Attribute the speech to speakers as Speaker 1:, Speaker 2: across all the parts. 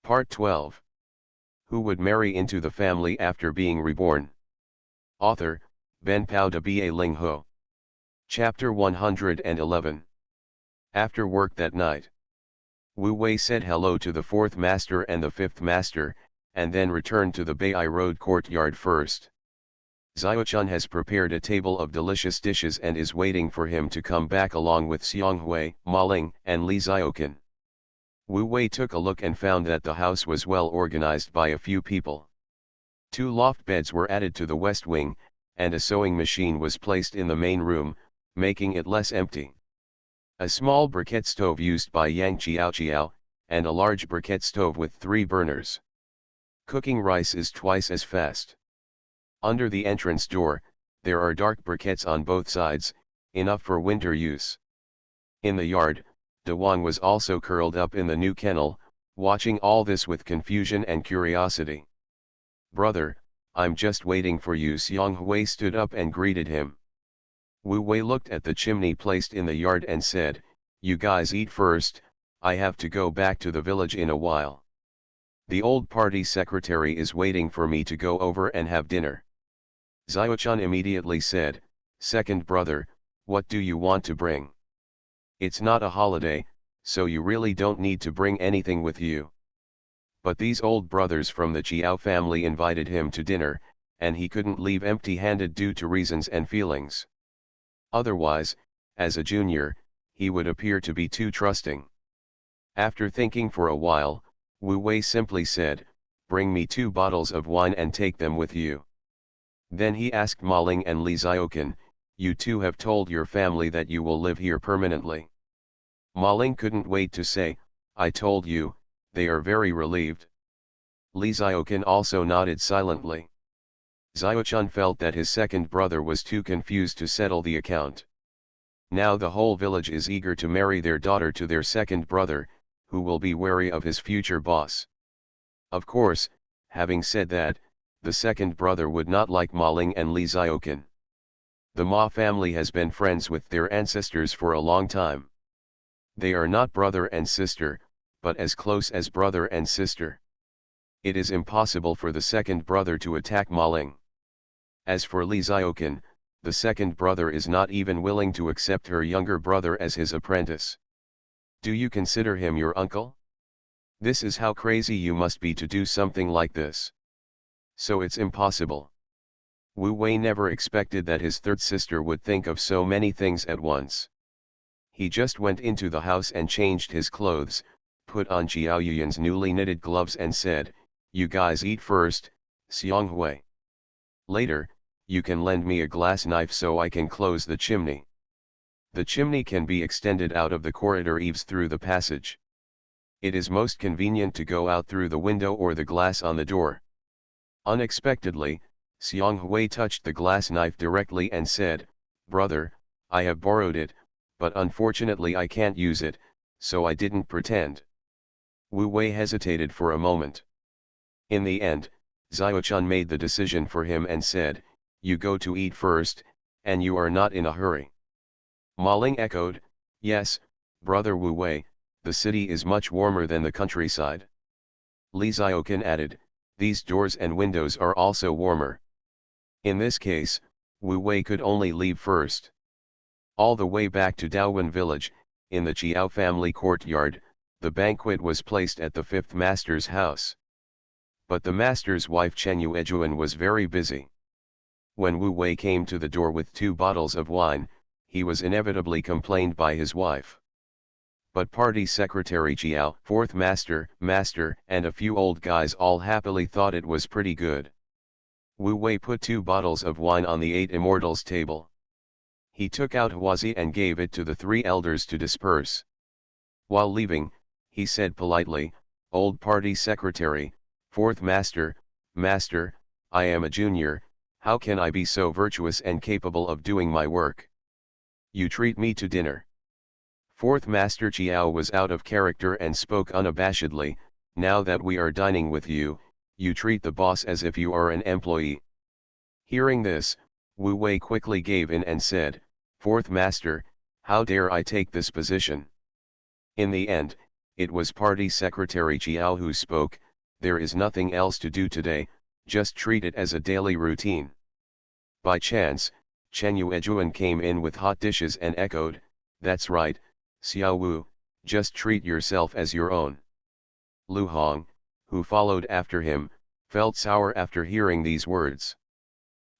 Speaker 1: Part 12. Who would marry into the family after being reborn? Author, Ben Pao de Ba Ling Ho. Chapter 111. After work that night, Wu Wei said hello to the fourth master and the fifth master, and then returned to the Bai Road courtyard first. Xiaochun has prepared a table of delicious dishes and is waiting for him to come back along with Xianghui, Ma Ling, and Li Xiaokan. Wu Wei took a look and found that the house was well organized by a few people. 2 loft beds were added to the west wing, and a sewing machine was placed in the main room, making it less empty. A small briquette stove used by Yang Chiao, and a large briquette stove with 3 burners. Cooking rice is twice as fast. Under the entrance door, there are dark briquettes on both sides, enough for winter use. In the yard, De Wang was also curled up in the new kennel, watching all this with confusion and curiosity. "Brother, I'm just waiting for you." Xianghui stood up and greeted him. Wu Wei looked at the chimney placed in the yard and said, "You guys eat first, I have to go back to the village in a while. The old party secretary is waiting for me to go over and have dinner." Xiaochun immediately said, "Second brother, what do you want to bring? It's not a holiday, so you really don't need to bring anything with you." But these old brothers from the Chiao family invited him to dinner, and he couldn't leave empty-handed due to reasons and feelings. Otherwise, as a junior, he would appear to be too trusting. After thinking for a while, Wu Wei simply said, "Bring me 2 bottles of wine and take them with you." Then he asked Ma Ling and Li Xiaokan, "You two have told your family that you will live here permanently?" Ma Ling couldn't wait to say, "I told you." They are very relieved. Li Xiaokan also nodded silently. Xiaochun felt that his second brother was too confused to settle the account. Now the whole village is eager to marry their daughter to their second brother, who will be wary of his future boss. Of course, having said that, the second brother would not like Ma Ling and Li Xiaokan. The Ma family has been friends with their ancestors for a long time. They are not brother and sister, but as close as brother and sister. It is impossible for the second brother to attack Ma Ling. As for Li Xiaokan, the second brother is not even willing to accept her younger brother as his apprentice. Do you consider him your uncle? This is how crazy you must be to do something like this. So it's impossible. Wu Wei never expected that his third sister would think of so many things at once. He just went into the house and changed his clothes, put on Xiao Yuyan's newly knitted gloves and said, "You guys eat first, Xianghui. Later, you can lend me a glass knife so I can close the chimney. The chimney can be extended out of the corridor eaves through the passage. It is most convenient to go out through the window or the glass on the door." Unexpectedly, Xianghui touched the glass knife directly and said, "Brother, I have borrowed it, but unfortunately I can't use it, so I didn't pretend." Wu Wei hesitated for a moment. In the end, Xiaochun made the decision for him and said, "You go to eat first, and you are not in a hurry." Ma Ling echoed, "Yes, brother Wu Wei, the city is much warmer than the countryside." Li Xiaokan added, "These doors and windows are also warmer." In this case, Wu Wei could only leave first. All the way back to Daowen village, in the Chiao family courtyard, the banquet was placed at the fifth master's house. But the master's wife Chen Yuejuan was very busy. When Wu Wei came to the door with 2 bottles of wine, he was inevitably complained by his wife. But party secretary Chiao, fourth master, and a few old guys all happily thought it was pretty good. Wu Wei put 2 bottles of wine on the 8 immortals table. He took out Huazi and gave it to the 3 elders to disperse. While leaving, he said politely, "Old party secretary, fourth master, I am a junior, how can I be so virtuous and capable of doing my work? You treat me to dinner." Fourth master Chiao was out of character and spoke unabashedly, "Now that we are dining with you, you treat the boss as if you are an employee." Hearing this, Wu Wei quickly gave in and said, "Fourth master, how dare I take this position?" In the end, It was party secretary Chiao who spoke. There is nothing else to do today, just treat it as a daily routine. By chance, Chen Yuejuan came in with hot dishes and echoed, "That's right, Xiao Wu, just treat yourself as your own." Lu Hong, who followed after him, felt sour after hearing these words.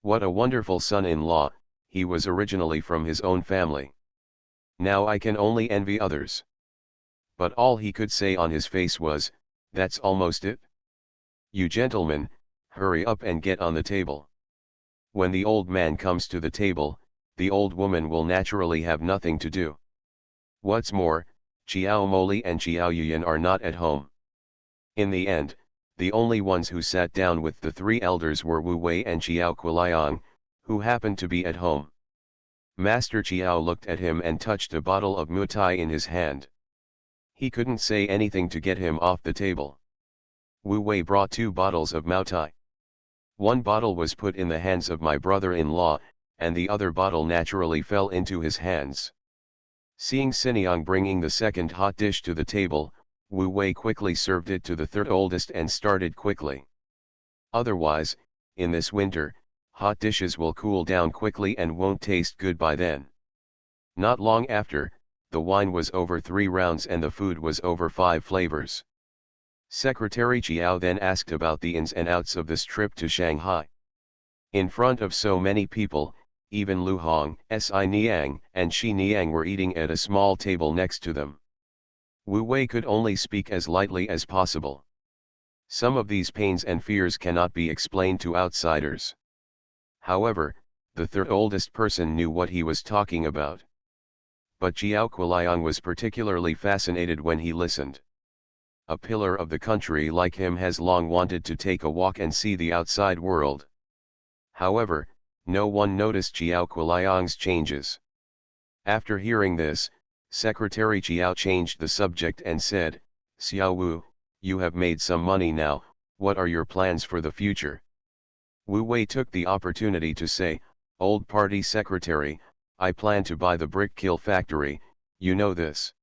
Speaker 1: What a wonderful son-in-law, he was originally from his own family. Now I can only envy others. But all he could say on his face was, "That's almost it. You gentlemen, hurry up and get on the table." When the old man comes to the table, the old woman will naturally have nothing to do. What's more, Chiao Moli and Chiao Yuyan are not at home. In the end, the only ones who sat down with the three elders were Wu Wei and Chiao Kuliang, who happened to be at home. Master Chiao looked at him and touched a bottle of mutai in his hand. He couldn't say anything to get him off the table. Wu Wei brought 2 bottles of mutai. One bottle was put in the hands of my brother-in-law, and the other bottle naturally fell into his hands. Seeing Siniang bringing the second hot dish to the table, Wu Wei quickly served it to the third oldest and started quickly. Otherwise, in this winter, hot dishes will cool down quickly and won't taste good by then. Not long after, the wine was over 3 rounds and the food was over 5 flavors. Secretary Chiao then asked about the ins and outs of this trip to Shanghai. In front of so many people, even Lu Hong, Si Niang, and Shi Niang were eating at a small table next to them. Wu Wei could only speak as lightly as possible. Some of these pains and fears cannot be explained to outsiders. However, the third oldest person knew what he was talking about. But Jiao Kuliang was particularly fascinated when he listened. A pillar of the country like him has long wanted to take a walk and see the outside world. However, no one noticed Jiao Kuliang's changes. After hearing this, Secretary Jiao changed the subject and said, "Xiao Wu, you have made some money now, what are your plans for the future?" Wu Wei took the opportunity to say, "Old party secretary, I plan to buy the brick kiln factory, you know this.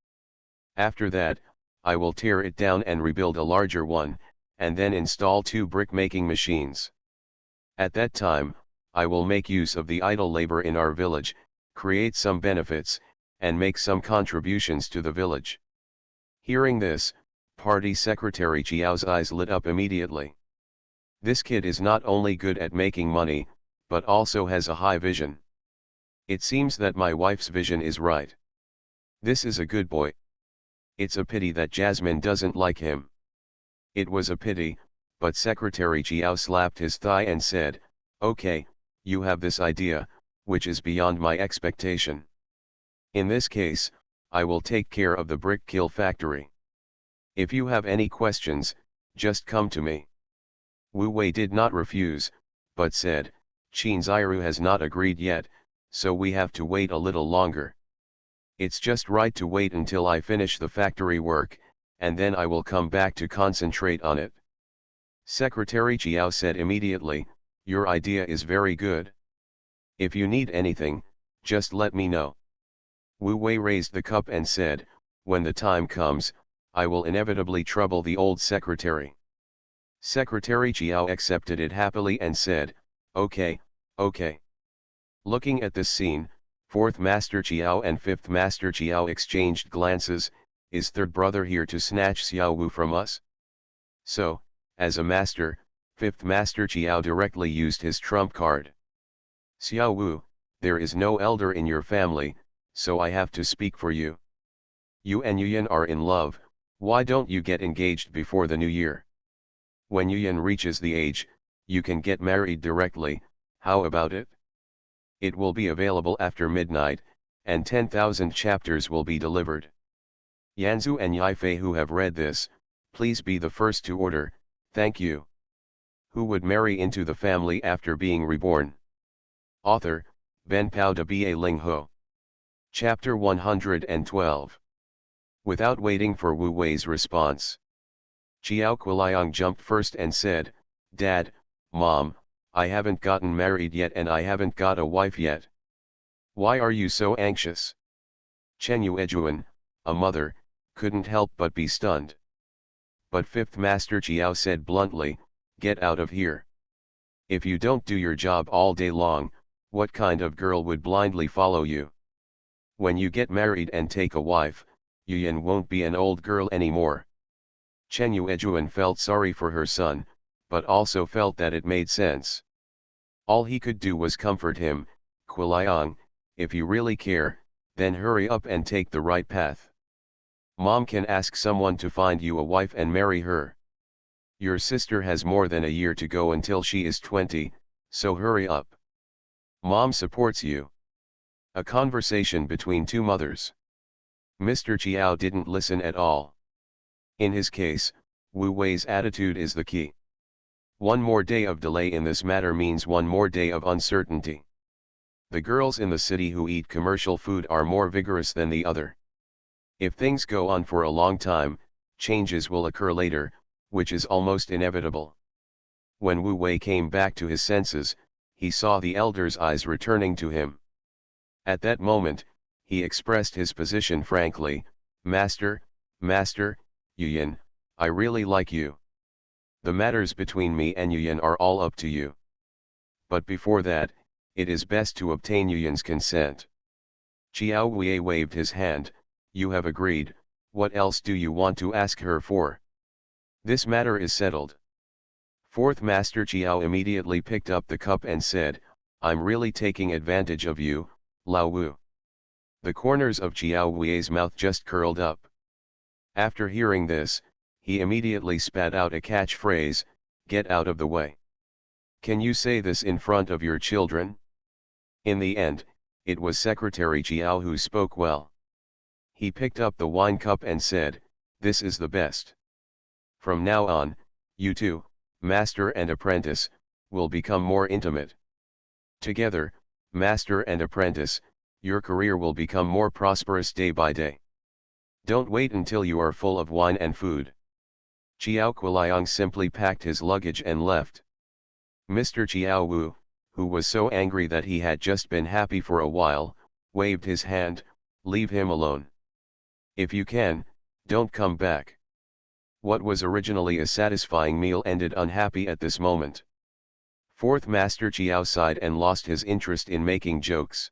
Speaker 1: After that, I will tear it down and rebuild a larger one, and then install 2 brick-making machines. At that time, I will make use of the idle labor in our village, create some benefits, and make some contributions to the village." Hearing this, Party Secretary Chiao's eyes lit up immediately. This kid is not only good at making money, but also has a high vision. It seems that my wife's vision is right. This is a good boy. It's a pity that Jasmine doesn't like him. It was a pity, but Secretary Chiao slapped his thigh and said, "Okay, you have this idea, which is beyond my expectation. In this case, I will take care of the brick kiln factory. If you have any questions, just come to me." Wu Wei did not refuse, but said, "Qin Ziru has not agreed yet, so we have to wait a little longer. It's just right to wait until I finish the factory work, and then I will come back to concentrate on it." Secretary Chiao said immediately, "Your idea is very good. If you need anything, just let me know." Wu Wei raised the cup and said, "When the time comes, I will inevitably trouble the old secretary." Secretary Chiao accepted it happily and said, "Okay, okay." Looking at this scene, 4th Master Chiao and 5th Master Chiao exchanged glances. Is third brother here to snatch Xiao Wu from us? So, as a master, 5th Master Chiao directly used his trump card. "Xiao Wu, there is no elder in your family, so I have to speak for you. You and Yuyan are in love, why don't you get engaged before the new year? When Yuyan reaches the age, you can get married directly, how about it? It will be available after midnight, and 10,000 chapters will be delivered." Yanzu and Yifei who have read this, please be the first to order, thank you. Who would marry into the family after being reborn? Author, Ben Pao de Ba Ling Ho. Chapter 112. Without waiting for Wu Wei's response, Chiao Kuliang jumped first and said, "Dad, Mom, I haven't gotten married yet and I haven't got a wife yet. Why are you so anxious?" Chen Yuejuan, a mother, couldn't help but be stunned. But fifth Master Chiao said bluntly, "Get out of here. If you don't do your job all day long, what kind of girl would blindly follow you? When you get married and take a wife, Yuyan won't be an old girl anymore." Chen Yuejuan felt sorry for her son, but also felt that it made sense. All he could do was comfort him, "Quiliang, if you really care, then hurry up and take the right path. Mom can ask someone to find you a wife and marry her. Your sister has more than a year to go until she is 20, so hurry up. Mom supports you." A conversation between two mothers. Mr. Chiao didn't listen at all. In his case, Wu Wei's attitude is the key. One more day of delay in this matter means one more day of uncertainty. The girls in the city who eat commercial food are more vigorous than the other. If things go on for a long time, changes will occur later, which is almost inevitable. When Wu Wei came back to his senses, he saw the elder's eyes returning to him. At that moment, he expressed his position frankly, Master, Yuyan, I really like you. The matters between me and Yuyan are all up to you. But before that, it is best to obtain Yuyan's consent." Chiao Wei waved his hand, "You have agreed, what else do you want to ask her for? This matter is settled." Fourth Master Chiao immediately picked up the cup and said, "I'm really taking advantage of you, Lao Wu." The corners of Chiao Wei's mouth just curled up. After hearing this, he immediately spat out a catchphrase, "Get out of the way." "Can you say this in front of your children?" In the end, it was Secretary Chiao who spoke well. He picked up the wine cup and said, "This is the best. From now on, you two, master and apprentice, will become more intimate. Together, master and apprentice, your career will become more prosperous day by day. Don't wait until you are full of wine and food." Chiao Quiliang simply packed his luggage and left. Mr. Chiao Wu, who was so angry that he had just been happy for a while, waved his hand, "Leave him alone. If you can, don't come back." What was originally a satisfying meal ended unhappy at this moment. Fourth Master Chiao sighed and lost his interest in making jokes.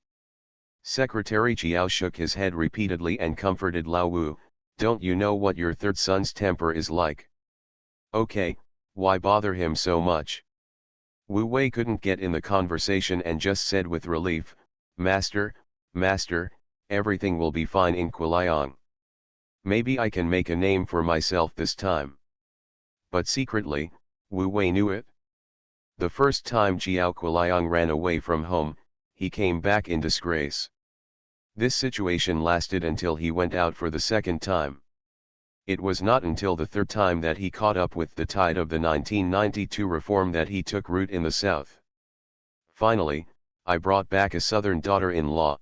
Speaker 1: Secretary Chiao shook his head repeatedly and comforted Lao Wu, "Don't you know what your third son's temper is like? Okay, why bother him so much?" Wu Wei couldn't get in the conversation and just said with relief, Master, everything will be fine in Quiliang. Maybe I can make a name for myself this time." But secretly, Wu Wei knew it. The first time Chiao Quiliang ran away from home, he came back in disgrace. This situation lasted until he went out for the second time. It was not until the third time that he caught up with the tide of the 1992 reform that he took root in the South. "Finally, I brought back a southern daughter-in-law."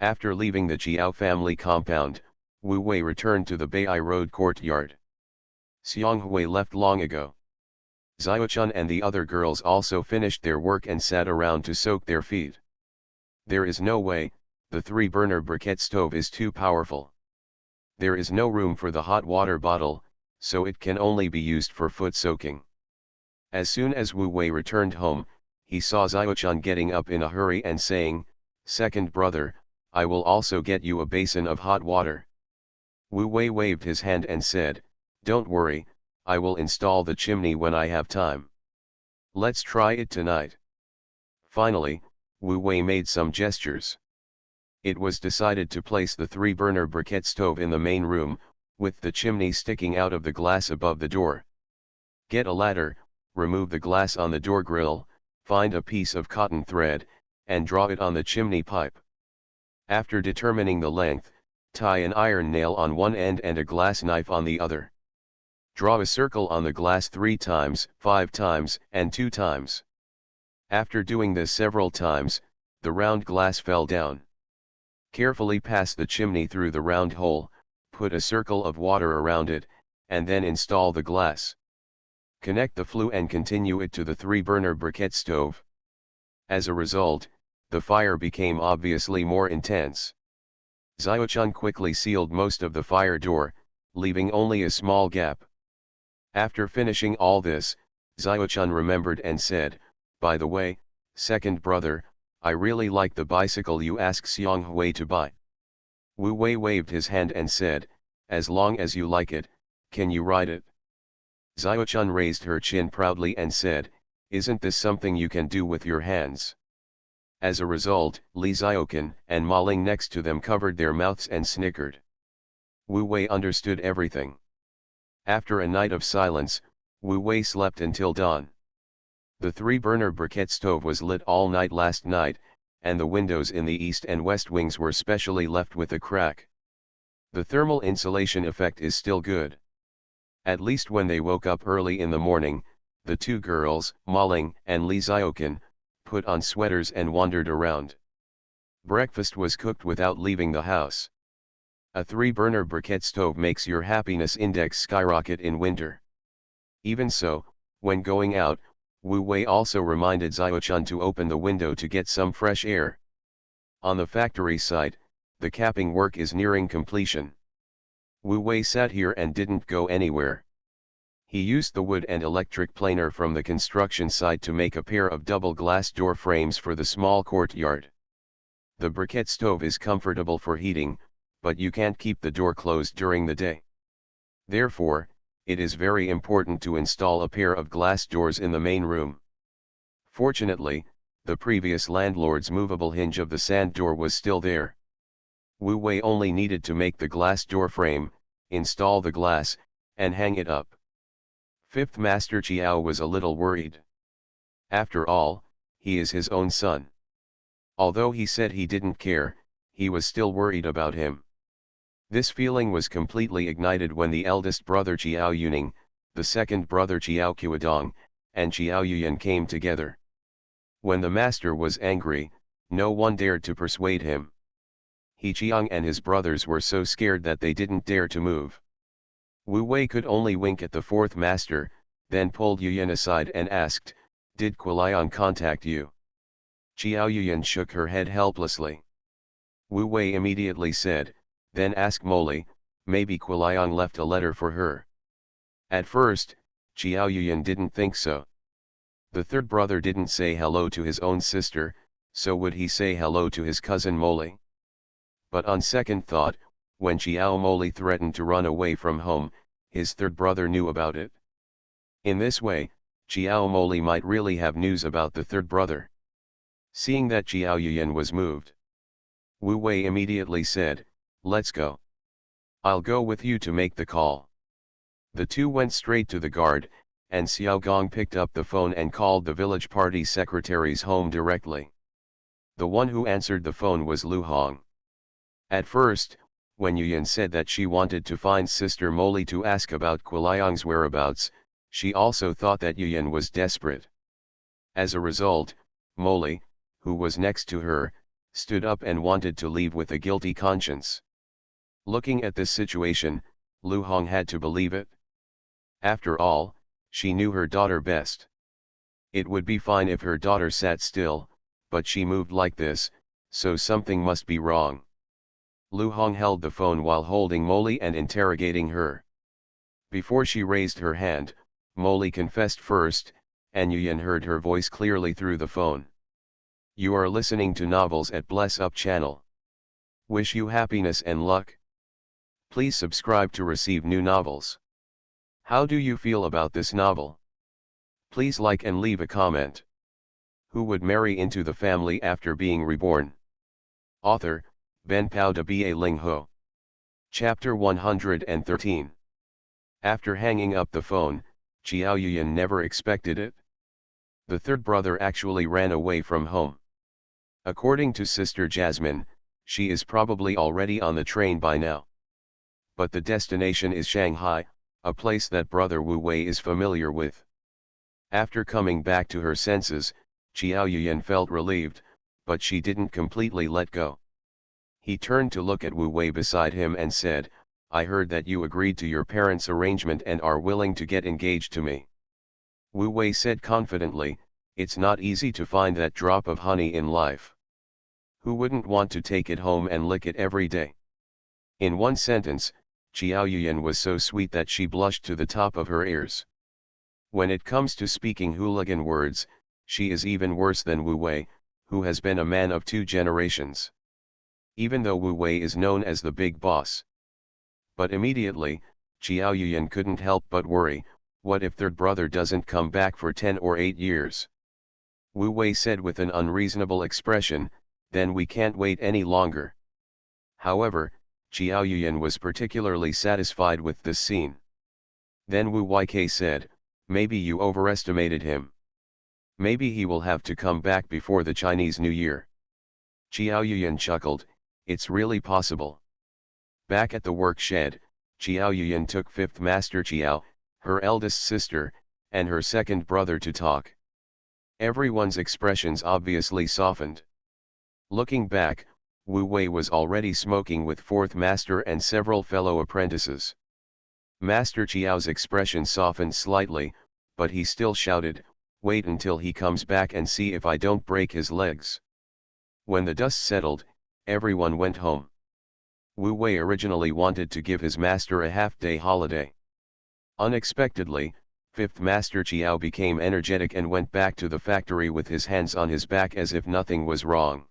Speaker 1: After leaving the Chiao family compound, Wu Wei returned to the Beihai Road courtyard. Xiang Hui left long ago. Xiaochun and the other girls also finished their work and sat around to soak their feet. There is no way, the 3-burner briquette stove is too powerful. There is no room for the hot water bottle, so it can only be used for foot soaking. As soon as Wu Wei returned home, he saw Xiaochun getting up in a hurry and saying, "Second brother, I will also get you a basin of hot water." Wu Wei waved his hand and said, "Don't worry, I will install the chimney when I have time. Let's try it tonight." Finally, Wu Wei made some gestures. It was decided to place the 3-burner briquette stove in the main room, with the chimney sticking out of the glass above the door. Get a ladder, remove the glass on the door grill, find a piece of cotton thread, and draw it on the chimney pipe. After determining the length, tie an iron nail on one end and a glass knife on the other. Draw a circle on the glass 3 times, 5 times, and 2 times. After doing this several times, the round glass fell down. Carefully pass the chimney through the round hole, put a circle of water around it, and then install the glass. Connect the flue and continue it to the 3-burner briquette stove. As a result, the fire became obviously more intense. Xiaochun quickly sealed most of the fire door, leaving only a small gap. After finishing all this, Xiaochun remembered and said, "By the way, second brother, I really like the bicycle you asked Xiang Hui to buy." Wu Wei waved his hand and said, "As long as you like it, can you ride it?" Xiaochun raised her chin proudly and said, "Isn't this something you can do with your hands?" As a result, Li Xiaokan and Ma Ling next to them covered their mouths and snickered. Wu Wei understood everything. After a night of silence, Wu Wei slept until dawn. The 3-burner briquette stove was lit all night last night, and the windows in the east and west wings were specially left with a crack. The thermal insulation effect is still good. At least when they woke up early in the morning, the 2 girls, Ma Ling and Li Xiaokan, put on sweaters and wandered around. Breakfast was cooked without leaving the house. A 3-burner briquette stove makes your happiness index skyrocket in winter. Even so, when going out, Wu Wei also reminded Xiaochun to open the window to get some fresh air. On the factory site, the capping work is nearing completion. Wu Wei sat here and didn't go anywhere. He used the wood and electric planer from the construction site to make a pair of double glass door frames for the small courtyard. The briquette stove is comfortable for heating, but you can't keep the door closed during the day. Therefore, it is very important to install a pair of glass doors in the main room. Fortunately, the previous landlord's movable hinge of the sand door was still there. Wu Wei only needed to make the glass door frame, install the glass, and hang it up. 5th Master Chiao was a little worried. After all, he is his own son. Although he said he didn't care, he was still worried about him. This feeling was completely ignited when the eldest brother Chiao Yuning, the second brother Chiao Qiudong, and Chiao Yuyan came together. When the master was angry, no one dared to persuade him. He Chiang and his brothers were so scared that they didn't dare to move. Wu Wei could only wink at the 4th master, then pulled Yuyan aside and asked, "Did Kuliang contact you?" Chiao Yuyan shook her head helplessly. Wu Wei immediately said, "Then ask Moli, maybe Kuliang left a letter for her." At first, Chiao Yuyan didn't think so. The 3rd brother didn't say hello to his own sister, so would he say hello to his cousin Moli? But on second thought, when Chiao Moli threatened to run away from home, his 3rd brother knew about it. In this way, Chiao Moli might really have news about the 3rd brother. Seeing that Chiao Yuyan was moved, Wu Wei immediately said, "Let's go. I'll go with you to make the call." The 2 went straight to the guard, and Xiao Gong picked up the phone and called the village party secretary's home directly. The one who answered the phone was Lu Hong. At first, when Yuyan said that she wanted to find Sister Moli to ask about Kuliang's whereabouts, she also thought that Yuyan was desperate. As a result, Moli, who was next to her, stood up and wanted to leave with a guilty conscience. Looking at this situation, Lu Hong had to believe it. After all, she knew her daughter best. It would be fine if her daughter sat still, but she moved like this, so something must be wrong. Lu Hong held the phone while holding Moli and interrogating her. Before she raised her hand, Moli confessed first, and Yuyan heard her voice clearly through the phone. "You are listening to Novels at Bless Up channel. Wish you happiness and luck. Please subscribe to receive new novels. How do you feel about this novel? Please like and leave a comment. Who would marry into the family after being reborn?" Author, Ben Pao de Ba Ling Ho. Chapter 113. After hanging up the phone, Chiao Yuyan never expected it. The 3rd brother actually ran away from home. According to Sister Jasmine, she is probably already on the train by now. But the destination is Shanghai, a place that brother Wu Wei is familiar with. After coming back to her senses, Chiao Yuyan felt relieved, but she didn't completely let go. He turned to look at Wu Wei beside him and said, "I heard that you agreed to your parents' arrangement and are willing to get engaged to me." Wu Wei said confidently, "It's not easy to find that drop of honey in life. Who wouldn't want to take it home and lick it every day?" In one sentence, Qiao Yuyan was so sweet that she blushed to the top of her ears. When it comes to speaking hooligan words, she is even worse than Wu Wei, who has been a man of 2 generations. Even though Wu Wei is known as the big boss. But immediately, Qiao Yuyan couldn't help but worry, what if third brother doesn't come back for 10 or 8 years? Wu Wei said with an unreasonable expression, then we can't wait any longer. However, Qiao Yuyan was particularly satisfied with this scene. Then Wu Yk said, maybe you overestimated him. Maybe he will have to come back before the Chinese New Year. Qiao Yuyan chuckled, it's really possible. Back at the work shed, Qiao Yuyan took fifth master Qiao, her eldest sister, and her second brother to talk. Everyone's expressions obviously softened. Looking back, Wu Wei was already smoking with fourth master and several fellow apprentices. Master Qiao's expression softened slightly, but he still shouted, wait until he comes back and see if I don't break his legs. When the dust settled, everyone went home. Wu Wei originally wanted to give his master a half-day holiday. Unexpectedly, fifth master Qiao became energetic and went back to the factory with his hands on his back as if nothing was wrong.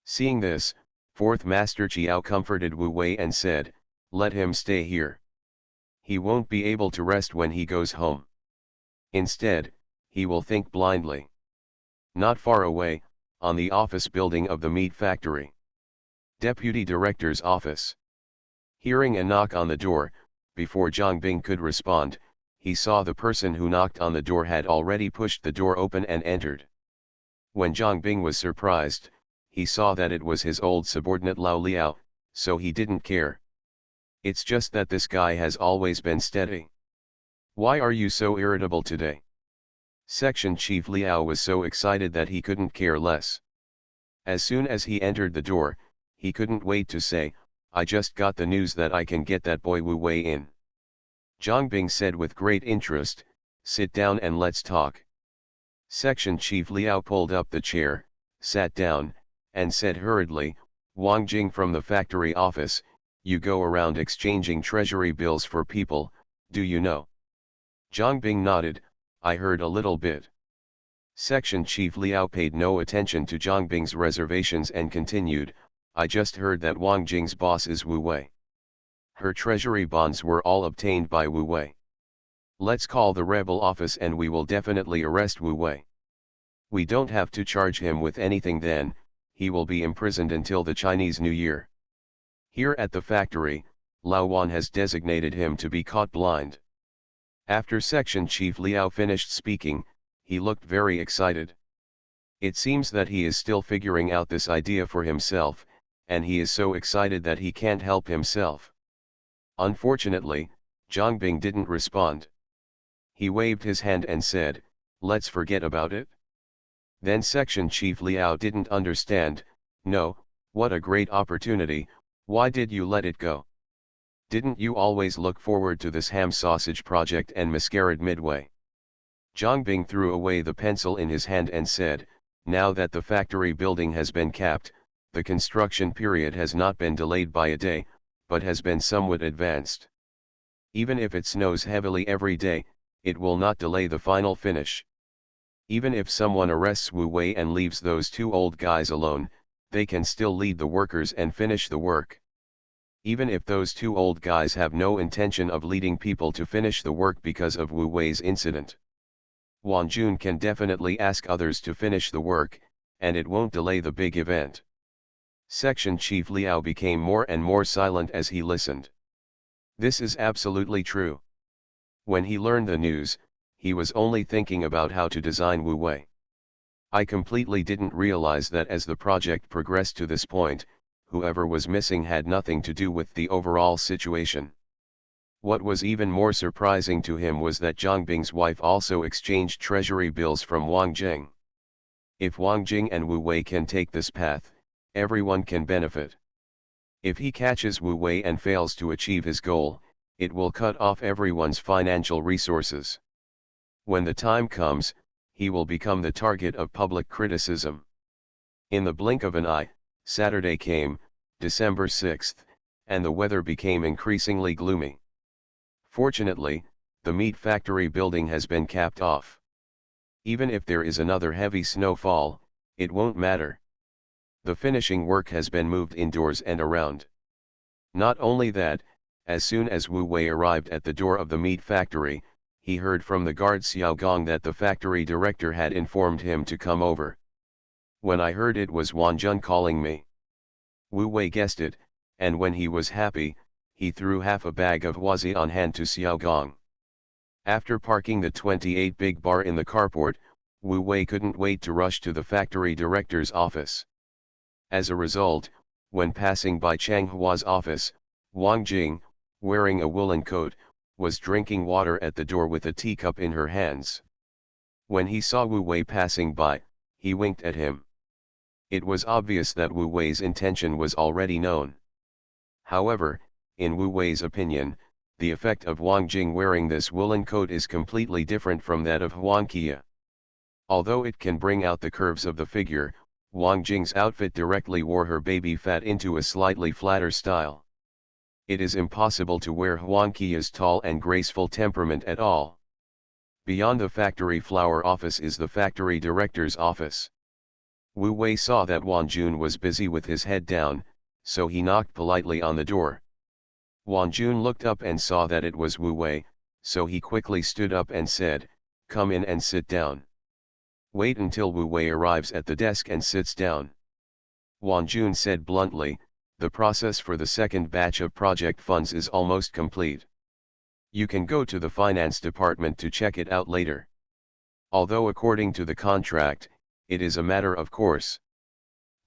Speaker 1: Seeing this, fourth master Qiao comforted Wu Wei and said, let him stay here. He won't be able to rest when he goes home. Instead, he will think blindly. Not far away, on the office building of the meat factory. Deputy Director's office. Hearing a knock on the door, before Zhang Bing could respond, he saw the person who knocked on the door had already pushed the door open and entered. When Zhang Bing was surprised, he saw that it was his old subordinate Lao Liao, so he didn't care. It's just that this guy has always been steady. Why are you so irritable today? Section Chief Liao was so excited that he couldn't care less. As soon as he entered the door, he couldn't wait to say, I just got the news that I can get that boy Wu Wei in. Zhang Bing said with great interest, sit down and let's talk. Section Chief Liao pulled up the chair, sat down, and said hurriedly, Wang Jing from the factory office, you go around exchanging treasury bills for people, do you know? Zhang Bing nodded, I heard a little bit. Section Chief Liao paid no attention to Zhang Bing's reservations and continued, I just heard that Wang Jing's boss is Wu Wei. Her treasury bonds were all obtained by Wu Wei. Let's call the rebel office and we will definitely arrest Wu Wei. We don't have to charge him with anything then, he will be imprisoned until the Chinese New Year. Here at the factory, Lao Wan has designated him to be caught blind. After Section Chief Liao finished speaking, he looked very excited. It seems that he is still figuring out this idea for himself, and he is so excited that he can't help himself. Unfortunately, Zhang Bing didn't respond. He waved his hand and said, let's forget about it. Then Section Chief Liao didn't understand, no, what a great opportunity, why did you let it go? Didn't you always look forward to this ham sausage project and miscarried midway? Zhang Bing threw away the pencil in his hand and said, now that the factory building has been capped, the construction period has not been delayed by a day, but has been somewhat advanced. Even if it snows heavily every day, it will not delay the final finish. Even if someone arrests Wu Wei and leaves those 2 old guys alone, they can still lead the workers and finish the work. Even if those 2 old guys have no intention of leading people to finish the work because of Wu Wei's incident, Wan Jun can definitely ask others to finish the work, and it won't delay the big event. Section Chief Liao became more and more silent as he listened. This is absolutely true. When he learned the news, he was only thinking about how to design Wu Wei. I completely didn't realize that as the project progressed to this point, whoever was missing had nothing to do with the overall situation. What was even more surprising to him was that Zhang Bing's wife also exchanged treasury bills from Wang Jing. If Wang Jing and Wu Wei can take this path, everyone can benefit. If he catches Wu Wei and fails to achieve his goal, it will cut off everyone's financial resources. When the time comes, he will become the target of public criticism. In the blink of an eye, Saturday came, December 6th, and the weather became increasingly gloomy. Fortunately, the meat factory building has been capped off. Even if there is another heavy snowfall, it won't matter. The finishing work has been moved indoors and around. Not only that, as soon as Wu Wei arrived at the door of the meat factory, he heard from the guard Xiao Gong that the factory director had informed him to come over. When I heard it was Wan Jun calling me. Wu Wei guessed it, and when he was happy, he threw half a bag of huazi on hand to Xiao Gong. After parking the 28 big bar in the carport, Wu Wei couldn't wait to rush to the factory director's office. As a result, when passing by Chang Hua's office, Wang Jing, wearing a woolen coat, was drinking water at the door with a teacup in her hands. When he saw Wu Wei passing by, he winked at him. It was obvious that Wu Wei's intention was already known. However, in Wu Wei's opinion, the effect of Wang Jing wearing this woolen coat is completely different from that of Huang Qia. Although it can bring out the curves of the figure, Wang Jing's outfit directly wore her baby fat into a slightly flatter style. It is impossible to wear Huang Qia's tall and graceful temperament at all. Beyond the factory flower office is the factory director's office. Wu Wei saw that Wan Jun was busy with his head down, so he knocked politely on the door. Wan Jun looked up and saw that it was Wu Wei, so he quickly stood up and said, "Come in and sit down." "Wait until Wu Wei arrives at the desk and sits down." Wan Jun said bluntly, "The process for the second batch of project funds is almost complete. You can go to the finance department to check it out later. Although according to the contract, it is a matter of course."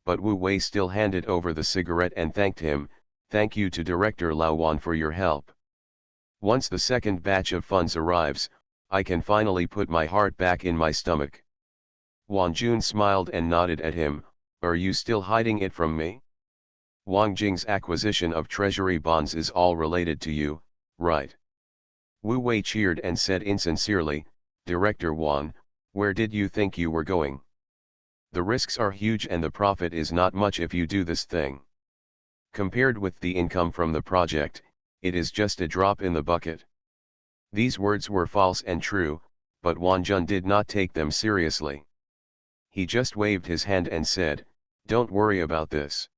Speaker 1: But Wu Wei still handed over the cigarette and thanked him, "Thank you to Director Lao Wan for your help. Once the second batch of funds arrives, I can finally put my heart back in my stomach." Wan Jun smiled and nodded at him, "Are you still hiding it from me? Wang Jing's acquisition of treasury bonds is all related to you, right?" Wu Wei cheered and said insincerely, "Director Wan, where did you think you were going? The risks are huge and the profit is not much if you do this thing. Compared with the income from the project, it is just a drop in the bucket." These words were false and true, but Wan Jun did not take them seriously. He just waved his hand and said, "Don't worry about this.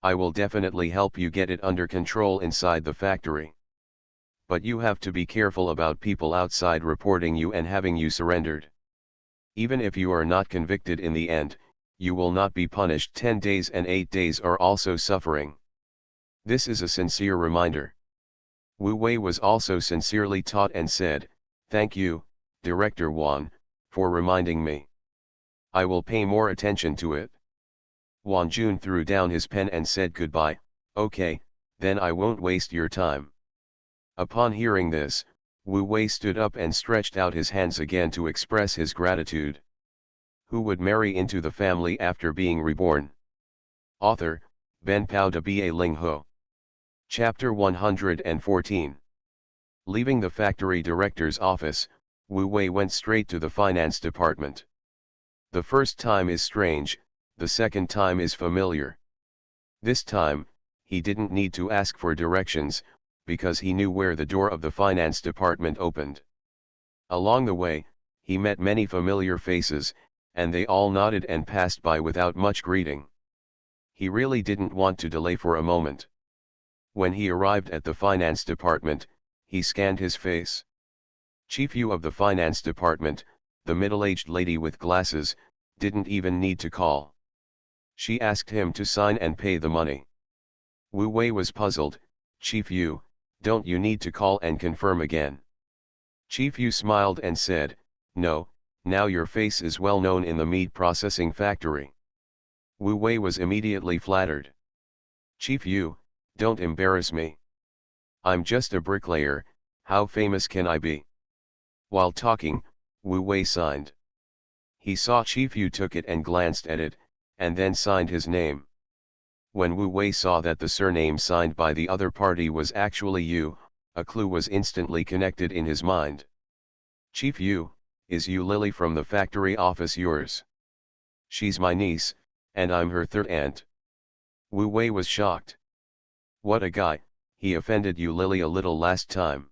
Speaker 1: I will definitely help you get it under control inside the factory. But you have to be careful about people outside reporting you and having you surrendered. Even if you are not convicted in the end, you will not be punished 10 days and 8 days are also suffering. This is a sincere reminder." Wu Wei was also sincerely taught and said, "Thank you, Director Wan, for reminding me. I will pay more attention to it." Wan Jun threw down his pen and said goodbye. "Okay, then I won't waste your time." Upon hearing this, Wu Wei stood up and stretched out his hands again to express his gratitude. Who would marry into the family after being reborn? Author, Ben Pao de Ba Ling Ho. Chapter 114. Leaving the factory director's office, Wu Wei went straight to the finance department. The first time is strange, the second time is familiar. This time, he didn't need to ask for directions, because he knew where the door of the finance department opened. Along the way, he met many familiar faces, and they all nodded and passed by without much greeting. He really didn't want to delay for a moment. When he arrived at the finance department, he scanned his face. Chief Yu of the finance department, the middle-aged lady with glasses, didn't even need to call. She asked him to sign and pay the money. Wu Wei was puzzled. "Chief Yu, don't you need to call and confirm again?" Chief Yu smiled and said, "No, now your face is well known in the meat processing factory." Wu Wei was immediately flattered. "Chief Yu, don't embarrass me. I'm just a bricklayer, how famous can I be?" While talking, Wu Wei signed. He saw Chief Yu took it and glanced at it, and then signed his name. When Wu Wei saw that the surname signed by the other party was actually Yu, a clue was instantly connected in his mind. "Chief Yu, is Yu Lily from the factory office yours?" "She's my niece, and I'm her third aunt." Wu Wei was shocked. What a guy, he offended you Lily a little last time.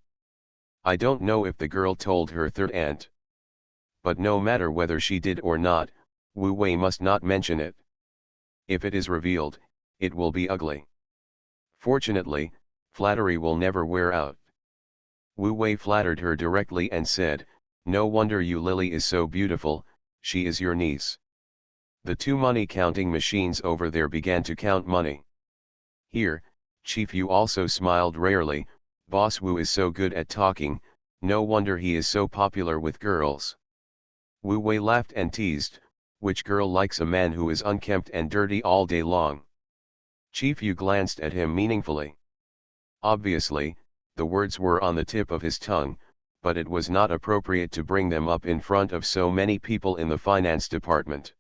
Speaker 1: I don't know if the girl told her third aunt. But no matter whether she did or not, Wu Wei must not mention it. If it is revealed, it will be ugly. Fortunately, flattery will never wear out. Wu Wei flattered her directly and said, "No wonder you Lily is so beautiful, she is your niece." The two money counting machines over there began to count money. Here, Chief Yu also smiled rarely. Boss Wu is so good at talking, no wonder he is so popular with girls. Wu Wei laughed and teased, "Which girl likes a man who is unkempt and dirty all day long?" Chief Yu glanced at him meaningfully. Obviously, the words were on the tip of his tongue, but it was not appropriate to bring them up in front of so many people in the finance department.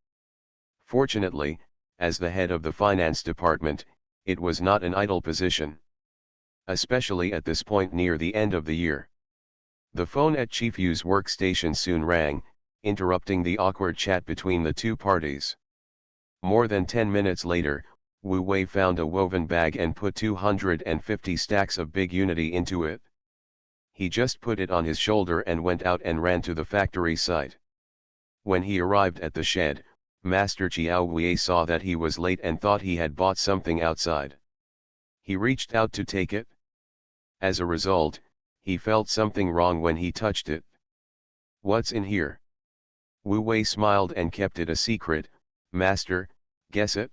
Speaker 1: Fortunately, as the head of the finance department, it was not an idle position. Especially at this point near the end of the year. The phone at Chief Yu's workstation soon rang, interrupting the awkward chat between the two parties. More than 10 minutes later, Wu Wei found a woven bag and put 250 stacks of big unity into it. He just put it on his shoulder and went out and ran to the factory site. When he arrived at the shed, Master Chiao Wei saw that he was late and thought he had bought something outside. He reached out to take it. As a result, he felt something wrong when he touched it. "What's in here?" Wu Wei smiled and kept it a secret. "Master, guess it?"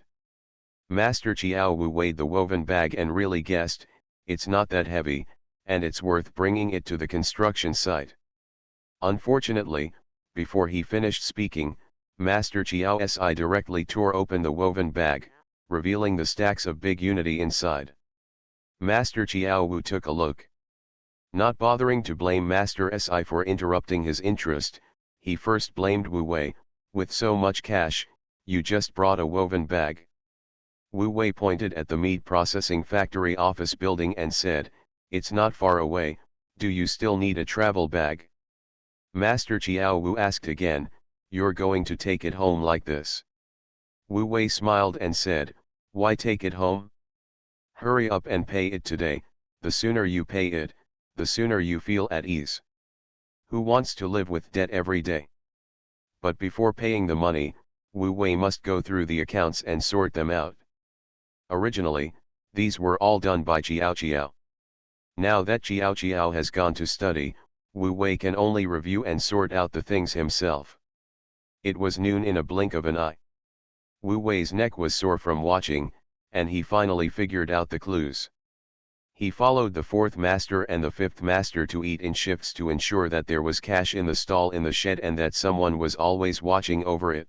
Speaker 1: Master Chiao Wu weighed the woven bag and really guessed, "It's not that heavy, and it's worth bringing it to the construction site." Unfortunately, before he finished speaking, Master Chiao's eye directly tore open the woven bag, revealing the stacks of big unity inside. Master Chiao Wu took a look. Not bothering to blame Master Si for interrupting his interest, he first blamed Wu Wei. "With so much cash, you just brought a woven bag." Wu Wei pointed at the meat processing factory office building and said, "It's not far away, do you still need a travel bag?" Master Chiao Wu asked again, "You're going to take it home like this?" Wu Wei smiled and said, "Why take it home? Hurry up and pay it today. The sooner you pay it, the sooner you feel at ease. Who wants to live with debt every day?" But before paying the money, Wu Wei must go through the accounts and sort them out. Originally, these were all done by Chiao Chiao. Now that Chiao Chiao has gone to study, Wu Wei can only review and sort out the things himself. It was noon in a blink of an eye. Wu Wei's neck was sore from watching, and he finally figured out the clues. He followed the fourth master and the fifth master to eat in shifts to ensure that there was cash in the stall in the shed and that someone was always watching over it.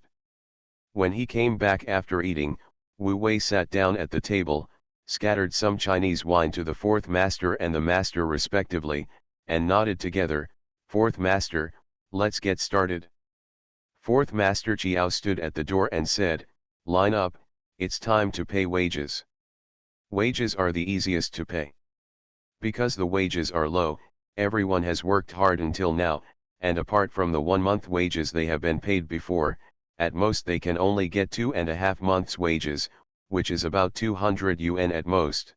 Speaker 1: When he came back after eating, Wu Wei sat down at the table, scattered some Chinese wine to the fourth master and the master respectively, and nodded together, "Fourth master, let's get started." Fourth master Chiao stood at the door and said, "Line up, it's time to pay wages." Wages are the easiest to pay. Because the wages are low, everyone has worked hard until now, and apart from the 1 month wages they have been paid before, at most they can only get 2.5 months wages, which is about 200 yuan at most.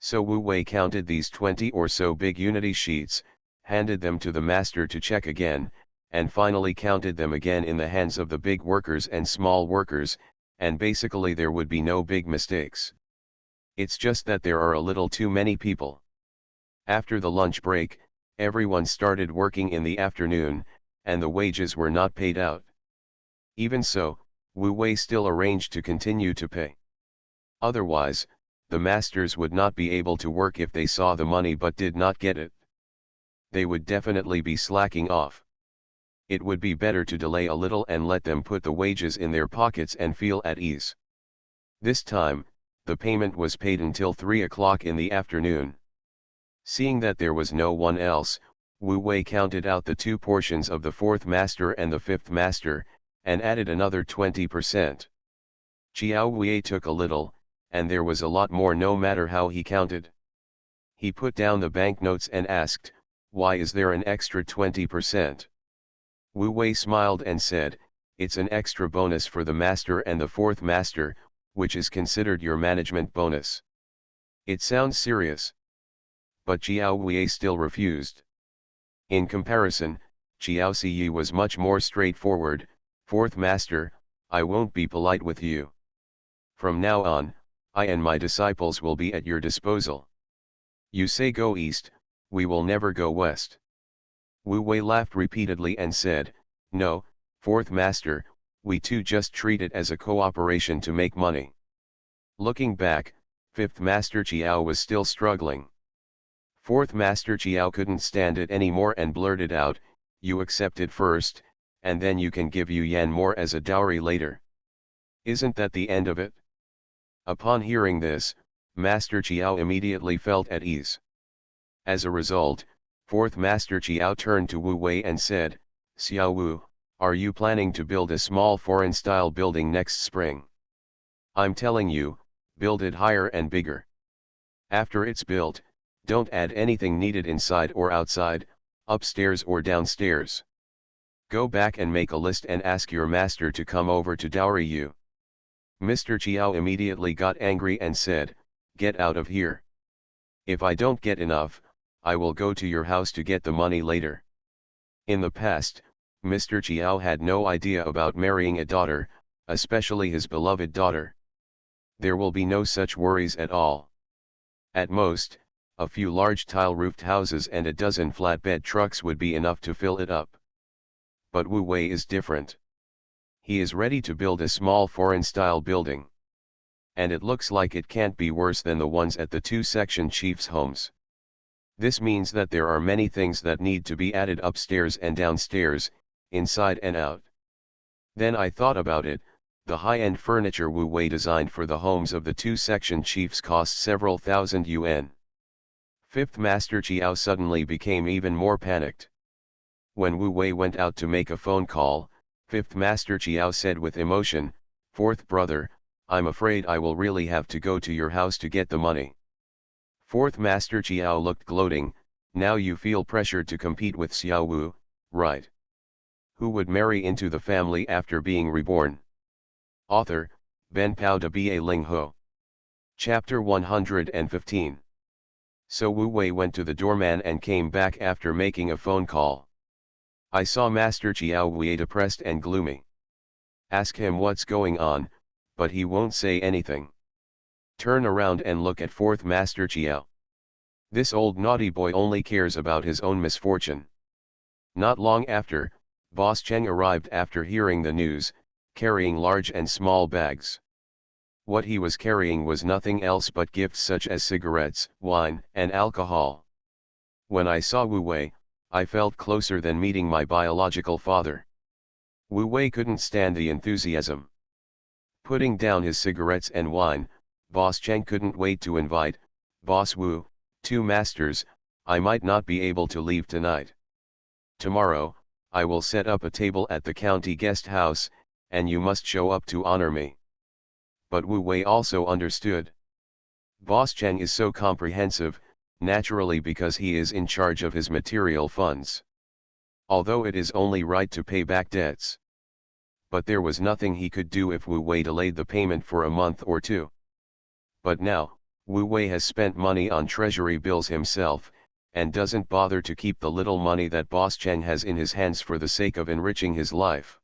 Speaker 1: So Wu Wei counted these 20 or so big unity sheets, handed them to the master to check again, and finally counted them again in the hands of the big workers and small workers, and basically there would be no big mistakes. It's just that there are a little too many people. After the lunch break, everyone started working in the afternoon, and the wages were not paid out. Even so, Wu Wei still arranged to continue to pay. Otherwise, the masters would not be able to work if they saw the money but did not get it. They would definitely be slacking off. It would be better to delay a little and let them put the wages in their pockets and feel at ease. This time, the payment was paid until 3 o'clock in the afternoon. Seeing that there was no one else, Wu Wei counted out the 2 portions of the fourth master and the fifth master, and added another 20%. Chiao Wei took a little, and there was a lot more no matter how he counted. He put down the banknotes and asked, "Why is there an extra 20%? Wu Wei smiled and said, "It's an extra bonus for the master and the fourth master, which is considered your management bonus." It sounds serious. But Jiao Wei still refused. In comparison, Jiao Ziyi was much more straightforward. Fourth master, I won't be polite with you. From now on, I and my disciples will be at your disposal. You say go east, we will never go west. Wu Wei laughed repeatedly and said, no, fourth master, we too just treat it as a cooperation to make money. Looking back, fifth master Jiao was still struggling. Fourth master Jiao couldn't stand it anymore and blurted out, you accept it first, and then you can give Yu Yan more as a dowry later. Isn't that the end of it? Upon hearing this, Master Jiao immediately felt at ease. As a result, fourth master Jiao turned to Wu Wei and said, Xiao Wu, are you planning to build a small foreign-style building next spring? I'm telling you, build it higher and bigger. After it's built, don't add anything needed inside or outside, upstairs or downstairs. Go back and make a list and ask your master to come over to dowry you. Mr. Jiao immediately got angry and said, get out of here. If I don't get enough, I will go to your house to get the money later. In the past, Mr. Jiao had no idea about marrying a daughter, especially his beloved daughter. There will be no such worries at all. At most, a few large tile-roofed houses and a dozen flatbed trucks would be enough to fill it up. But Wu Wei is different. He is ready to build a small foreign-style building. And it looks like it can't be worse than the ones at the two-section chiefs' homes. This means that there are many things that need to be added upstairs and downstairs, inside and out. Then I thought about it, the high-end furniture Wu Wei designed for the homes of the two-section chiefs cost several thousand yuan. Fifth Master Jiao suddenly became even more panicked. When Wu Wei went out to make a phone call, Fifth Master Jiao said with emotion, Fourth brother, I'm afraid I will really have to go to your house to get the money. Fourth Master Jiao looked gloating, now you feel pressured to compete with Xiao Wu, right? Who would marry into the family after being reborn? Author, Ben Pao de Ba Ling Ho. Chapter 115. So Wu Wei went to the doorman and came back after making a phone call. I saw Master Jiao Wei depressed and gloomy. Ask him what's going on, but he won't say anything. Turn around and look at fourth Master Jiao. This old naughty boy only cares about his own misfortune. Not long after, Boss Cheng arrived after hearing the news, carrying large and small bags. What he was carrying was nothing else but gifts such as cigarettes, wine, and alcohol. When I saw Wu Wei, I felt closer than meeting my biological father. Wu Wei couldn't stand the enthusiasm. Putting down his cigarettes and wine, Boss Cheng couldn't wait to invite, Boss Wu, two masters, I might not be able to leave tonight. Tomorrow, I will set up a table at the county guest house, and you must show up to honor me. But Wu Wei also understood. Boss Cheng is so comprehensive, naturally because he is in charge of his material funds. Although it is only right to pay back debts. But there was nothing he could do if Wu Wei delayed the payment for a month or two. But now, Wu Wei has spent money on treasury bills himself, and doesn't bother to keep the little money that Boss Cheng has in his hands for the sake of enriching his life.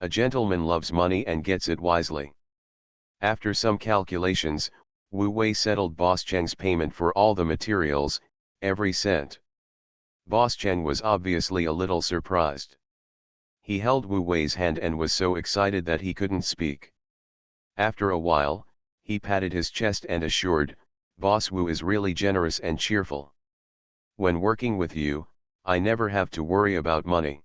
Speaker 1: A gentleman loves money and gets it wisely. After some calculations, Wu Wei settled Boss Cheng's payment for all the materials, every cent. Boss Cheng was obviously a little surprised. He held Wu Wei's hand and was so excited that he couldn't speak. After a while, he patted his chest and assured, Boss Wu is really generous and cheerful. When working with you, I never have to worry about money.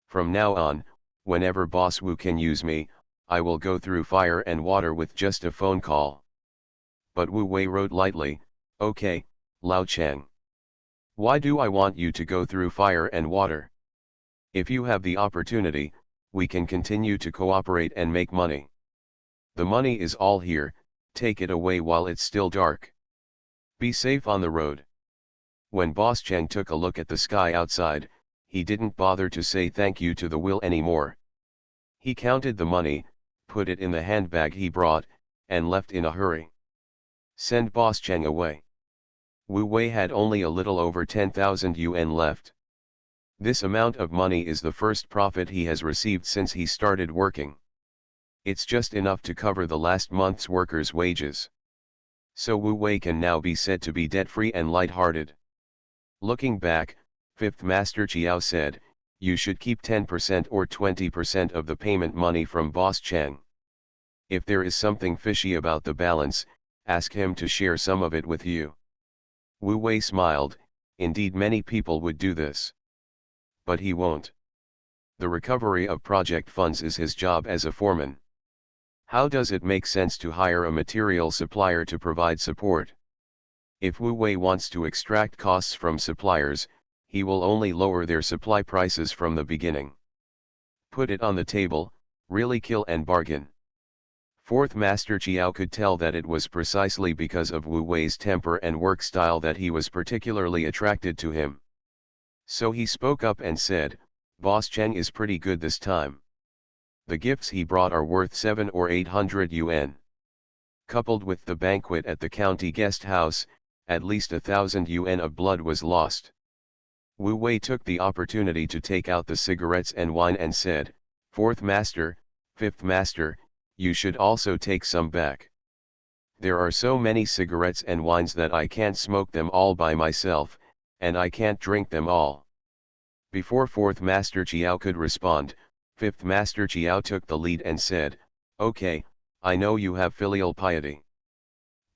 Speaker 1: From now on, whenever Boss Wu can use me, I will go through fire and water with just a phone call. But Wu Wei wrote lightly, okay, Lao Cheng. Why do I want you to go through fire and water? If you have the opportunity, we can continue to cooperate and make money. The money is all here, take it away while it's still dark. Be safe on the road. When Boss Cheng took a look at the sky outside, he didn't bother to say thank you to the will anymore. He counted the money, put it in the handbag he brought, and left in a hurry. Send Boss Cheng away. Wu Wei had only a little over 10,000 yuan left. This amount of money is the first profit he has received since he started working. It's just enough to cover the last month's workers' wages. So Wu Wei can now be said to be debt-free and light-hearted. Looking back, Fifth Master Chiao said, you should keep 10% or 20% of the payment money from Boss Cheng. If there is something fishy about the balance, ask him to share some of it with you. Wu Wei smiled, indeed many people would do this. But he won't. The recovery of project funds is his job as a foreman. How does it make sense to hire a material supplier to provide support? If Wu Wei wants to extract costs from suppliers, he will only lower their supply prices from the beginning. Put it on the table, really kill and bargain. Fourth Master Chiao could tell that it was precisely because of Wu Wei's temper and work style that he was particularly attracted to him. So he spoke up and said, Boss Cheng is pretty good this time. The gifts he brought are worth 700 or 800 yuan. Coupled with the banquet at the county guest house, at least 1,000 yuan of blood was lost. Wu Wei took the opportunity to take out the cigarettes and wine and said, Fourth Master, Fifth Master, you should also take some back. There are so many cigarettes and wines that I can't smoke them all by myself, and I can't drink them all. Before Fourth Master Chiao could respond, Fifth Master Chiao took the lead and said, Okay, I know you have filial piety.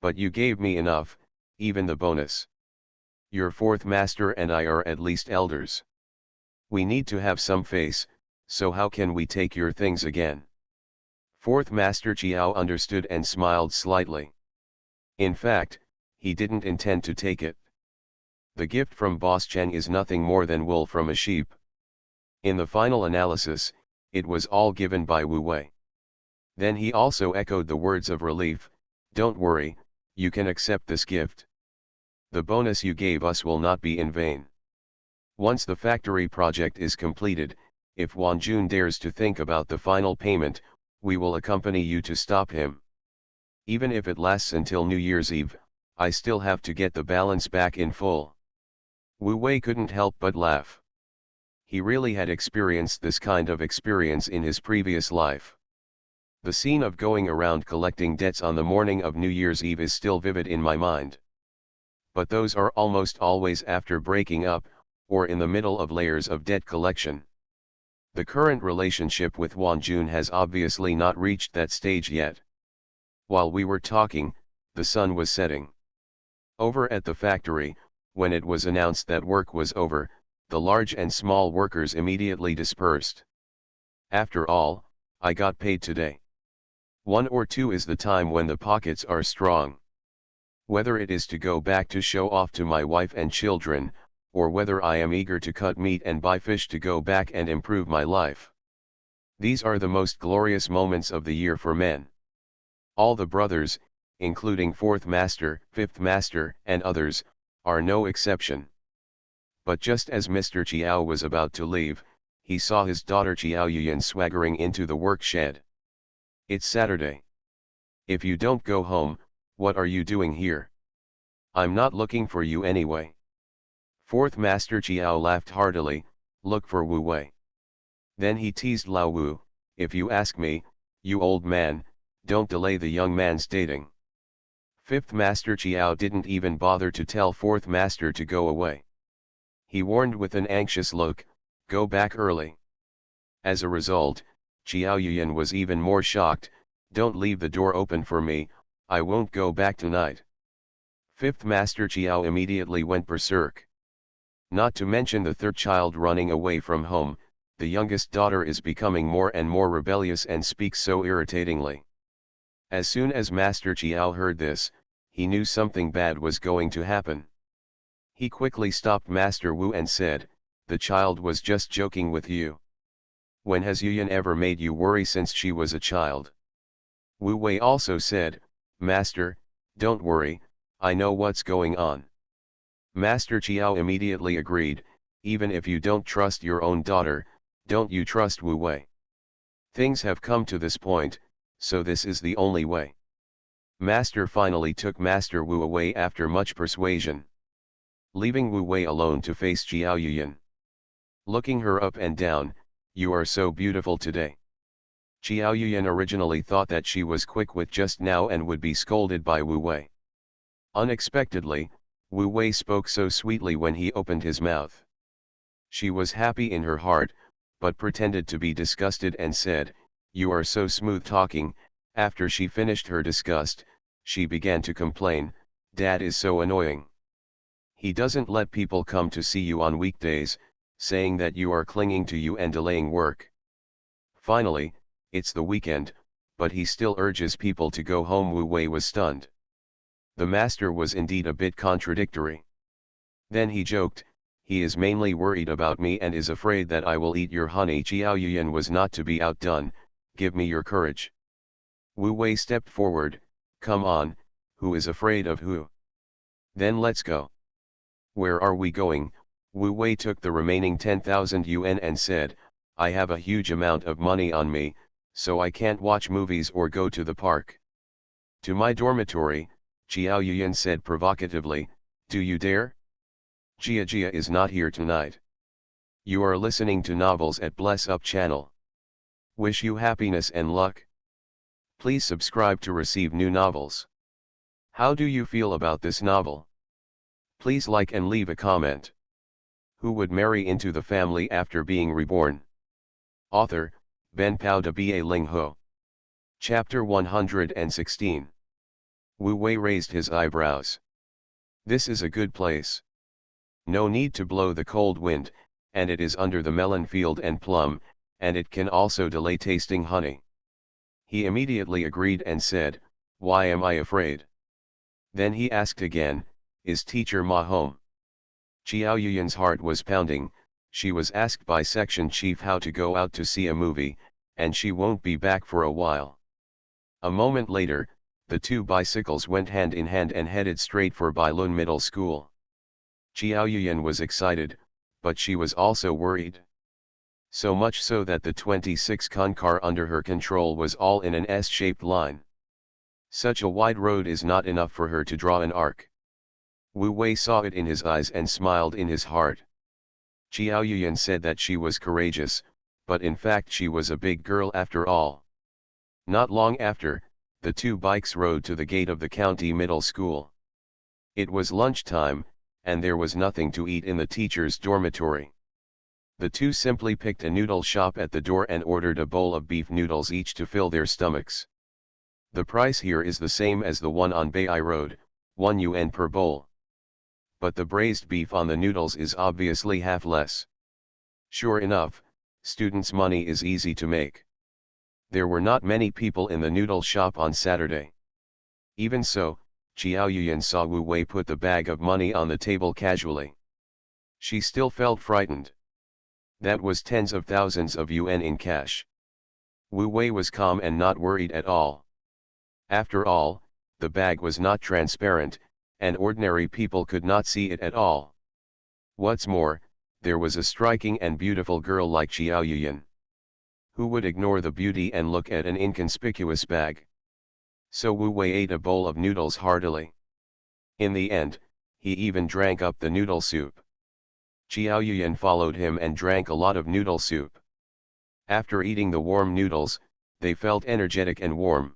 Speaker 1: But you gave me enough, even the bonus. Your Fourth Master and I are at least elders. We need to have some face, so how can we take your things again? Fourth Master Chiao understood and smiled slightly. In fact, he didn't intend to take it. The gift from Boss Cheng is nothing more than wool from a sheep. In the final analysis, it was all given by Wu Wei. Then he also echoed the words of relief, Don't worry, you can accept this gift. The bonus you gave us will not be in vain. Once the factory project is completed, if Wan Jun dares to think about the final payment, we will accompany you to stop him. Even if it lasts until New Year's Eve, I still have to get the balance back in full. Wu Wei couldn't help but laugh. He really had experienced this kind of experience in his previous life. The scene of going around collecting debts on the morning of New Year's Eve is still vivid in my mind. But those are almost always after breaking up, or in the middle of layers of debt collection. The current relationship with Wan Jun has obviously not reached that stage yet. While we were talking, the sun was setting. Over at the factory, when it was announced that work was over, the large and small workers immediately dispersed. After all, I got paid today. 1 or 2 is the time when the pockets are strong. Whether it is to go back to show off to my wife and children, or whether I am eager to cut meat and buy fish to go back and improve my life. These are the most glorious moments of the year for men. All the brothers, including Fourth Master, Fifth Master, and others, are no exception. But just as Mr. Chiao was about to leave, he saw his daughter Chiao Yuyan swaggering into the work shed. It's Saturday. If you don't go home, what are you doing here? I'm not looking for you anyway. Fourth Master Chiao laughed heartily, look for Wu Wei. Then he teased Lao Wu, if you ask me, you old man, don't delay the young man's dating. Fifth Master Chiao didn't even bother to tell Fourth Master to go away. He warned with an anxious look, go back early. As a result, Chiao Yuyan was even more shocked, don't leave the door open for me, I won't go back tonight. Fifth Master Chiao immediately went berserk. Not to mention the third child running away from home, the youngest daughter is becoming more and more rebellious and speaks so irritatingly. As soon as Master Chiao heard this, he knew something bad was going to happen. He quickly stopped Master Wu and said, the child was just joking with you. When has Yuyan ever made you worry since she was a child? Wu Wei also said, Master, don't worry, I know what's going on. Master Chiao immediately agreed, even if you don't trust your own daughter, don't you trust Wu Wei? Things have come to this point, so this is the only way. Master finally took Master Wu away after much persuasion, leaving Wu Wei alone to face Jiao Yuyan. Looking her up and down, "You are so beautiful today." Jiao Yuyan originally thought that she was quick-wit just now and would be scolded by Wu Wei. Unexpectedly, Wu Wei spoke so sweetly when he opened his mouth. She was happy in her heart, but pretended to be disgusted and said, "You are so smooth talking." After she finished her disgust, she began to complain, "Dad is so annoying. He doesn't let people come to see you on weekdays, saying that you are clinging to you and delaying work. Finally, it's the weekend, but he still urges people to go home." Wu Wei was stunned. The master was indeed a bit contradictory. Then he joked, "He is mainly worried about me and is afraid that I will eat your honey." Jiao Yuyan was not to be outdone. "Give me your courage." Wu Wei stepped forward, "Come on, who is afraid of who? Then let's go." "Where are we going?" Wu Wei took the remaining 10,000 yuan and said, "I have a huge amount of money on me, so I can't watch movies or go to the park." "To my dormitory," Jiao Yuyan said provocatively. "Do you dare? Jia is not here tonight." You are listening to novels at Bless Up channel. Wish you happiness and luck. Please subscribe to receive new novels. How do you feel about this novel? Please like and leave a comment. Who would marry into the family after being reborn? Author, Ben Pao de Ba Ling Ho. Chapter 116. Wu Wei raised his eyebrows. "This is a good place. No need to blow the cold wind, and it is under the melon field and plum, and it can also delay tasting honey." He immediately agreed and said, "Why am I afraid?" Then he asked again, "Is Teacher Ma home?" Jiao Yuyan's heart was pounding. She was asked by section chief how to go out to see a movie, and she won't be back for a while. A moment later, the two bicycles went hand in hand and headed straight for Bailun Middle School. Jiao Yuyan was excited, but she was also worried. So much so that the 26-ton car under her control was all in an S-shaped line. Such a wide road is not enough for her to draw an arc. Wu Wei saw it in his eyes and smiled in his heart. Jiao Yuyan said that she was courageous, but in fact she was a big girl after all. Not long after, the two bikes rode to the gate of the county middle school. It was lunchtime, and there was nothing to eat in the teacher's dormitory. The two simply picked a noodle shop at the door and ordered a bowl of beef noodles each to fill their stomachs. The price here is the same as the one on Bai Road, 1 yuan per bowl. But the braised beef on the noodles is obviously half less. Sure enough, students' money is easy to make. There were not many people in the noodle shop on Saturday. Even so, Jiao Yuyan saw Wu Wei put the bag of money on the table casually. She still felt frightened. That was tens of thousands of yuan in cash. Wu Wei was calm and not worried at all. After all, the bag was not transparent, and ordinary people could not see it at all. What's more, there was a striking and beautiful girl like Jiao Yuyan. Who would ignore the beauty and look at an inconspicuous bag? So Wu Wei ate a bowl of noodles heartily. In the end, he even drank up the noodle soup. Jiao Yuyan followed him and drank a lot of noodle soup. After eating the warm noodles, they felt energetic and warm.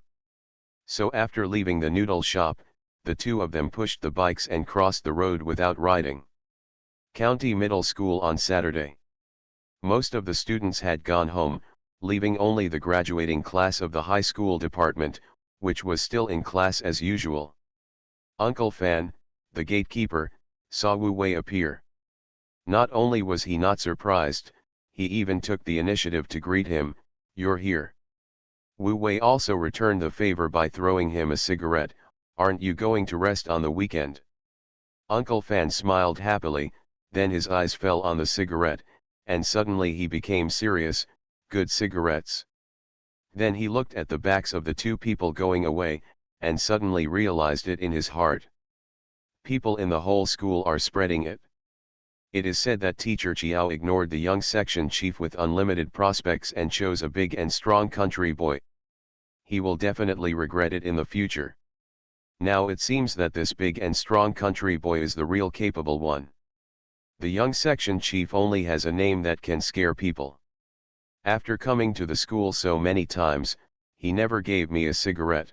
Speaker 1: So after leaving the noodle shop, the two of them pushed the bikes and crossed the road without riding. County Middle School on Saturday. Most of the students had gone home, leaving only the graduating class of the high school department, which was still in class as usual. Uncle Fan, the gatekeeper, saw Wu Wei appear. Not only was he not surprised, he even took the initiative to greet him. "You're here." Wu Wei also returned the favor by throwing him a cigarette. "Aren't you going to rest on the weekend?" Uncle Fan smiled happily, then his eyes fell on the cigarette, and suddenly he became serious. "Good cigarettes." Then he looked at the backs of the two people going away, and suddenly realized it in his heart. People in the whole school are spreading it. It is said that teacher Chiao ignored the young section chief with unlimited prospects and chose a big and strong country boy. He will definitely regret it in the future. Now it seems that this big and strong country boy is the real capable one. The young section chief only has a name that can scare people. After coming to the school so many times, he never gave me a cigarette.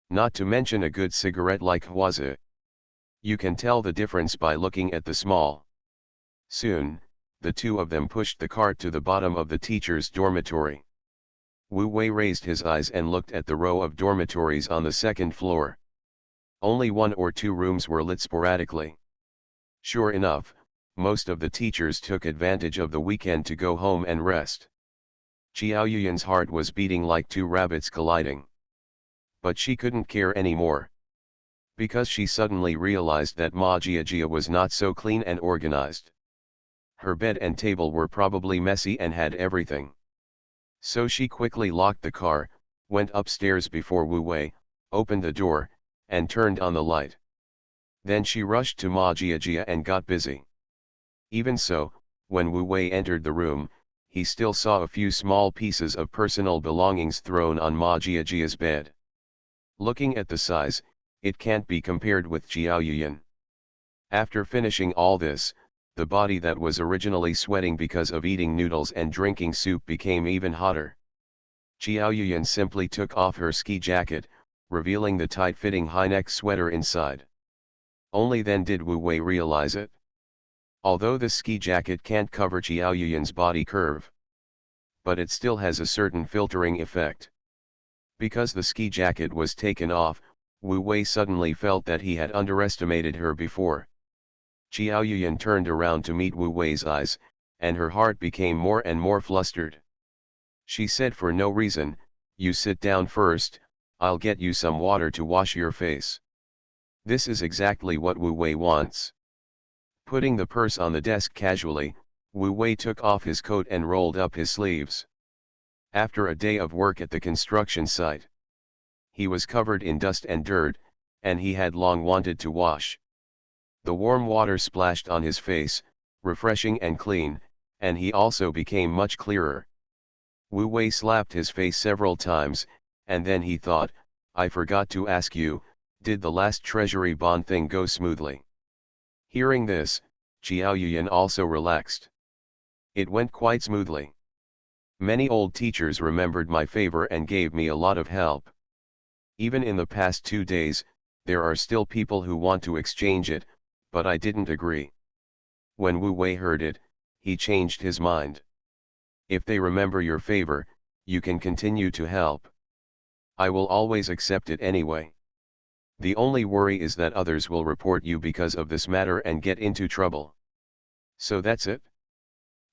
Speaker 1: Not to mention a good cigarette like Hwaza. You can tell the difference by looking at the small. Soon, the two of them pushed the cart to the bottom of the teacher's dormitory. Wu Wei raised his eyes and looked at the row of dormitories on the second floor. Only 1 or 2 rooms were lit sporadically. Sure enough, most of the teachers took advantage of the weekend to go home and rest. Xiao Yuyan's heart was beating like 2 rabbits colliding. But she couldn't care anymore. Because she suddenly realized that Ma Jiajia was not so clean and organized. Her bed and table were probably messy and had everything. So she quickly locked the car, went upstairs before Wu Wei, opened the door, and turned on the light. Then she rushed to Ma Jiajia and got busy. Even so, when Wu Wei entered the room, he still saw a few small pieces of personal belongings thrown on Ma Jiajia's bed. Looking at the size, it can't be compared with Xiao Yuyan. After finishing all this, the body that was originally sweating because of eating noodles and drinking soup became even hotter. Xiao Yuyan simply took off her ski jacket, revealing the tight-fitting high-neck sweater inside. Only then did Wu Wei realize it. Although the ski jacket can't cover Xiao Yuyan's body curve, but it still has a certain filtering effect. Because the ski jacket was taken off, Wu Wei suddenly felt that he had underestimated her before. Xiao Yuyan turned around to meet Wu Wei's eyes, and her heart became more and more flustered. She said for no reason, "You sit down first, I'll get you some water to wash your face." This is exactly what Wu Wei wants. Putting the purse on the desk casually, Wu Wei took off his coat and rolled up his sleeves. After a day of work at the construction site, he was covered in dust and dirt, and he had long wanted to wash. The warm water splashed on his face, refreshing and clean, and he also became much clearer. Wu Wei slapped his face several times, and then he thought, "I forgot to ask you, did the last treasury bond thing go smoothly?" Hearing this, Xiao Yuyan also relaxed. It went quite smoothly. Many old teachers remembered my favor and gave me a lot of help. Even in the past 2 days, there are still people who want to exchange it, but I didn't agree. When Wu Wei heard it, he changed his mind. If they remember your favor, you can continue to help. I will always accept it anyway. The only worry is that others will report you because of this matter and get into trouble. So that's it?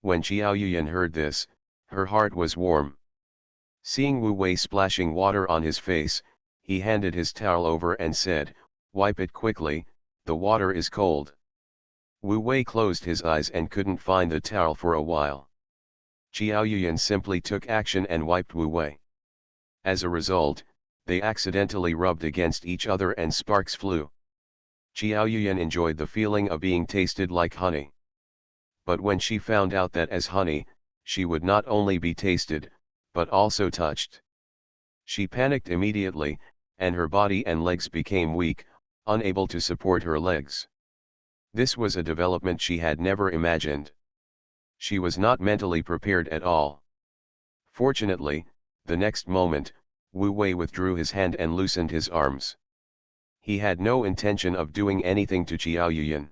Speaker 1: When Xiao Yuyan heard this, her heart was warm. Seeing Wu Wei splashing water on his face, he handed his towel over and said, "Wipe it quickly, the water is cold." Wu Wei closed his eyes and couldn't find the towel for a while. Xiao Yuyan simply took action and wiped Wu Wei. As a result, they accidentally rubbed against each other and sparks flew. Xiao Yuyan enjoyed the feeling of being tasted like honey. But when she found out that as honey, she would not only be tasted, but also touched, she panicked immediately, and her body and legs became weak, unable to support her legs. This was a development she had never imagined. She was not mentally prepared at all. Fortunately, the next moment, Wu Wei withdrew his hand and loosened his arms. He had no intention of doing anything to Xiao Yuyan.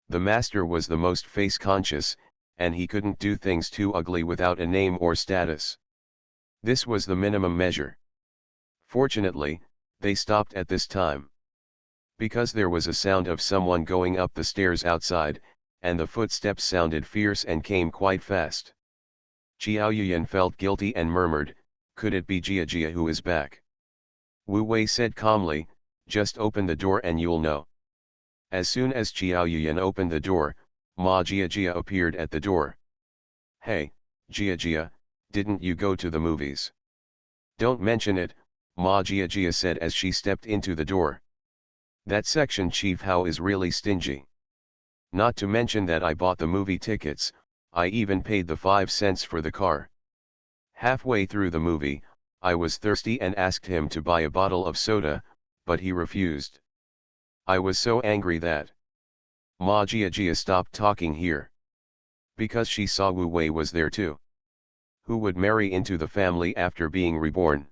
Speaker 1: The master was the most face-conscious, and he couldn't do things too ugly without a name or status. This was the minimum measure. Fortunately, they stopped at this time. Because there was a sound of someone going up the stairs outside, and the footsteps sounded fierce and came quite fast. Xiao Yuyan felt guilty and murmured, "Could it be Jiajia who is back?" Wu Wei said calmly, "Just open the door and you'll know." As soon as Xiao Yuyan opened the door, Ma Jiajia appeared at the door. "Hey, Jiajia, didn't you go to the movies?" "Don't mention it," Ma Jiajia said as she stepped into the door. "That section chief Hao is really stingy. Not to mention that I bought the movie tickets, I even paid the 5 cents for the car. Halfway through the movie, I was thirsty and asked him to buy a bottle of soda, but he refused. I was so angry that Ma Jia stopped talking here. Because she saw Wu Wei was there too. Who would marry into the family after being reborn?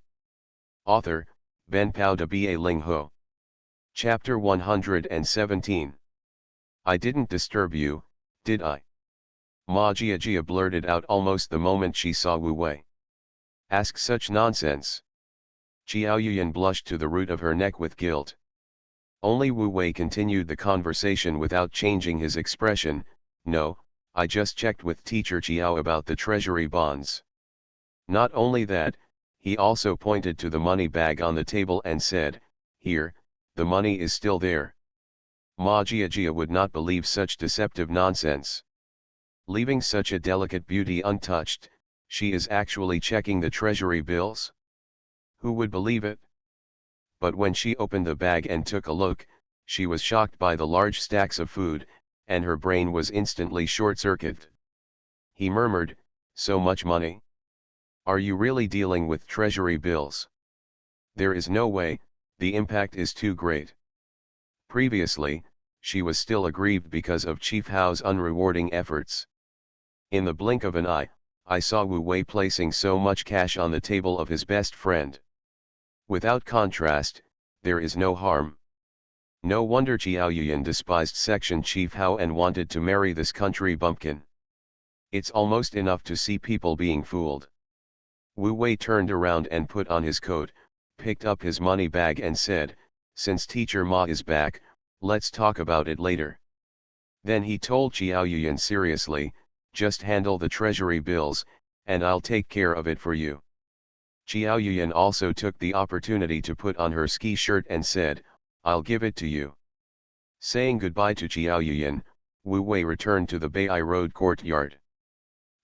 Speaker 1: Author, Ben Pao de Ba Ling Ho. Chapter 117. I didn't disturb you, did I? Ma Jia blurted out almost the moment she saw Wu Wei. Ask such nonsense. Qiao Yuyan blushed to the root of her neck with guilt. Only Wu Wei continued the conversation without changing his expression. No, I just checked with teacher Qiao about the treasury bonds. Not only that, he also pointed to the money bag on the table and said, here, the money is still there. Ma Jia would not believe such deceptive nonsense. Leaving such a delicate beauty untouched, she is actually checking the treasury bills? Who would believe it? But when she opened the bag and took a look, she was shocked by the large stacks of food, and her brain was instantly short-circuited. He murmured, so much money? Are you really dealing with treasury bills? There is no way, the impact is too great. Previously, she was still aggrieved because of Chief Hao's unrewarding efforts. In the blink of an eye, I saw Wu Wei placing so much cash on the table of his best friend. Without contrast, there is no harm. No wonder Qiao Yuyan despised Section Chief Hao and wanted to marry this country bumpkin. It's almost enough to see people being fooled. Wu Wei turned around and put on his coat, picked up his money bag and said, since Teacher Ma is back, let's talk about it later. Then he told Qiao Yuyan seriously, just handle the treasury bills, and I'll take care of it for you. Qiao Yuyan also took the opportunity to put on her ski shirt and said, I'll give it to you. Saying goodbye to Qiao Yuyan, Wu Wei returned to the Bai Road courtyard.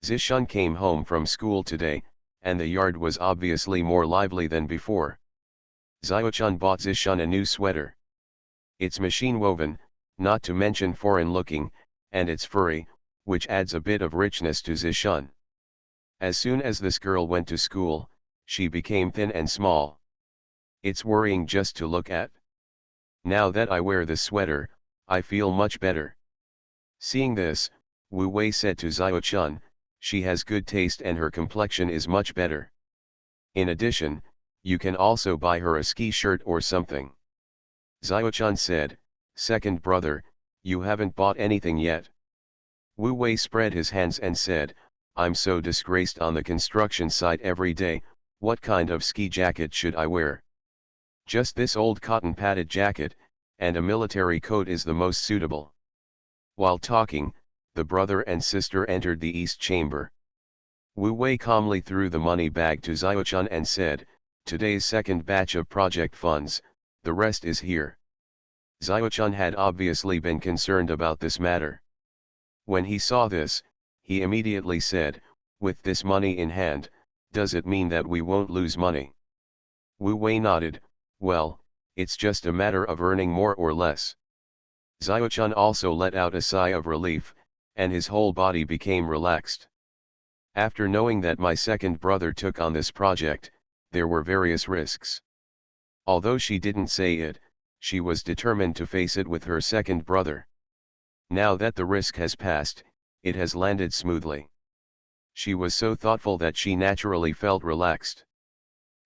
Speaker 1: Zishun came home from school today, and the yard was obviously more lively than before. Xiaochun bought Zishun a new sweater. It's machine woven, not to mention foreign looking, and it's furry, which adds a bit of richness to Zishun. As soon as this girl went to school, she became thin and small. It's worrying just to look at. Now that I wear this sweater, I feel much better. Seeing this, Wu Wei said to Xiaochun, she has good taste and her complexion is much better. In addition, you can also buy her a ski shirt or something. Xiaochun said, second brother, you haven't bought anything yet. Wu Wei spread his hands and said, I'm so disgraced on the construction site every day, what kind of ski jacket should I wear? Just this old cotton padded jacket, and a military coat is the most suitable. While talking, the brother and sister entered the east chamber. Wu Wei calmly threw the money bag to Xiaochun and said, today's second batch of project funds, the rest is here. Xiaochun had obviously been concerned about this matter. When he saw this, he immediately said, with this money in hand, does it mean that we won't lose money? Wu Wei nodded, well, it's just a matter of earning more or less. Xiaochun also let out a sigh of relief, and his whole body became relaxed. After knowing that my second brother took on this project, there were various risks. Although she didn't say it, she was determined to face it with her second brother. Now that the risk has passed, it has landed smoothly. She was so thoughtful that she naturally felt relaxed.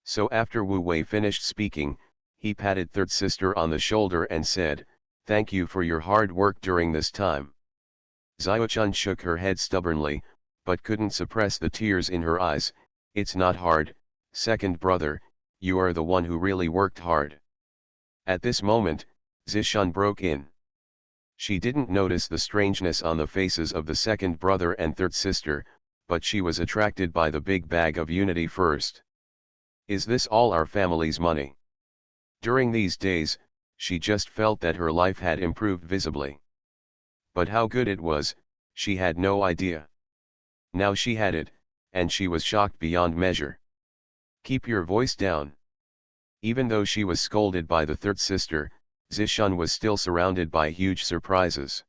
Speaker 1: So after Wu Wei finished speaking, he patted third sister on the shoulder and said, thank you for your hard work during this time. Xiaochun shook her head stubbornly, but couldn't suppress the tears in her eyes. It's not hard, second brother, you are the one who really worked hard. At this moment, Zishun broke in. She didn't notice the strangeness on the faces of the second brother and third sister, but she was attracted by the big bag of unity first. Is this all our family's money? During these days, she just felt that her life had improved visibly. But how good it was, she had no idea. Now she had it, and she was shocked beyond measure. Keep your voice down. Even though she was scolded by the third sister, Zishun was still surrounded by huge surprises.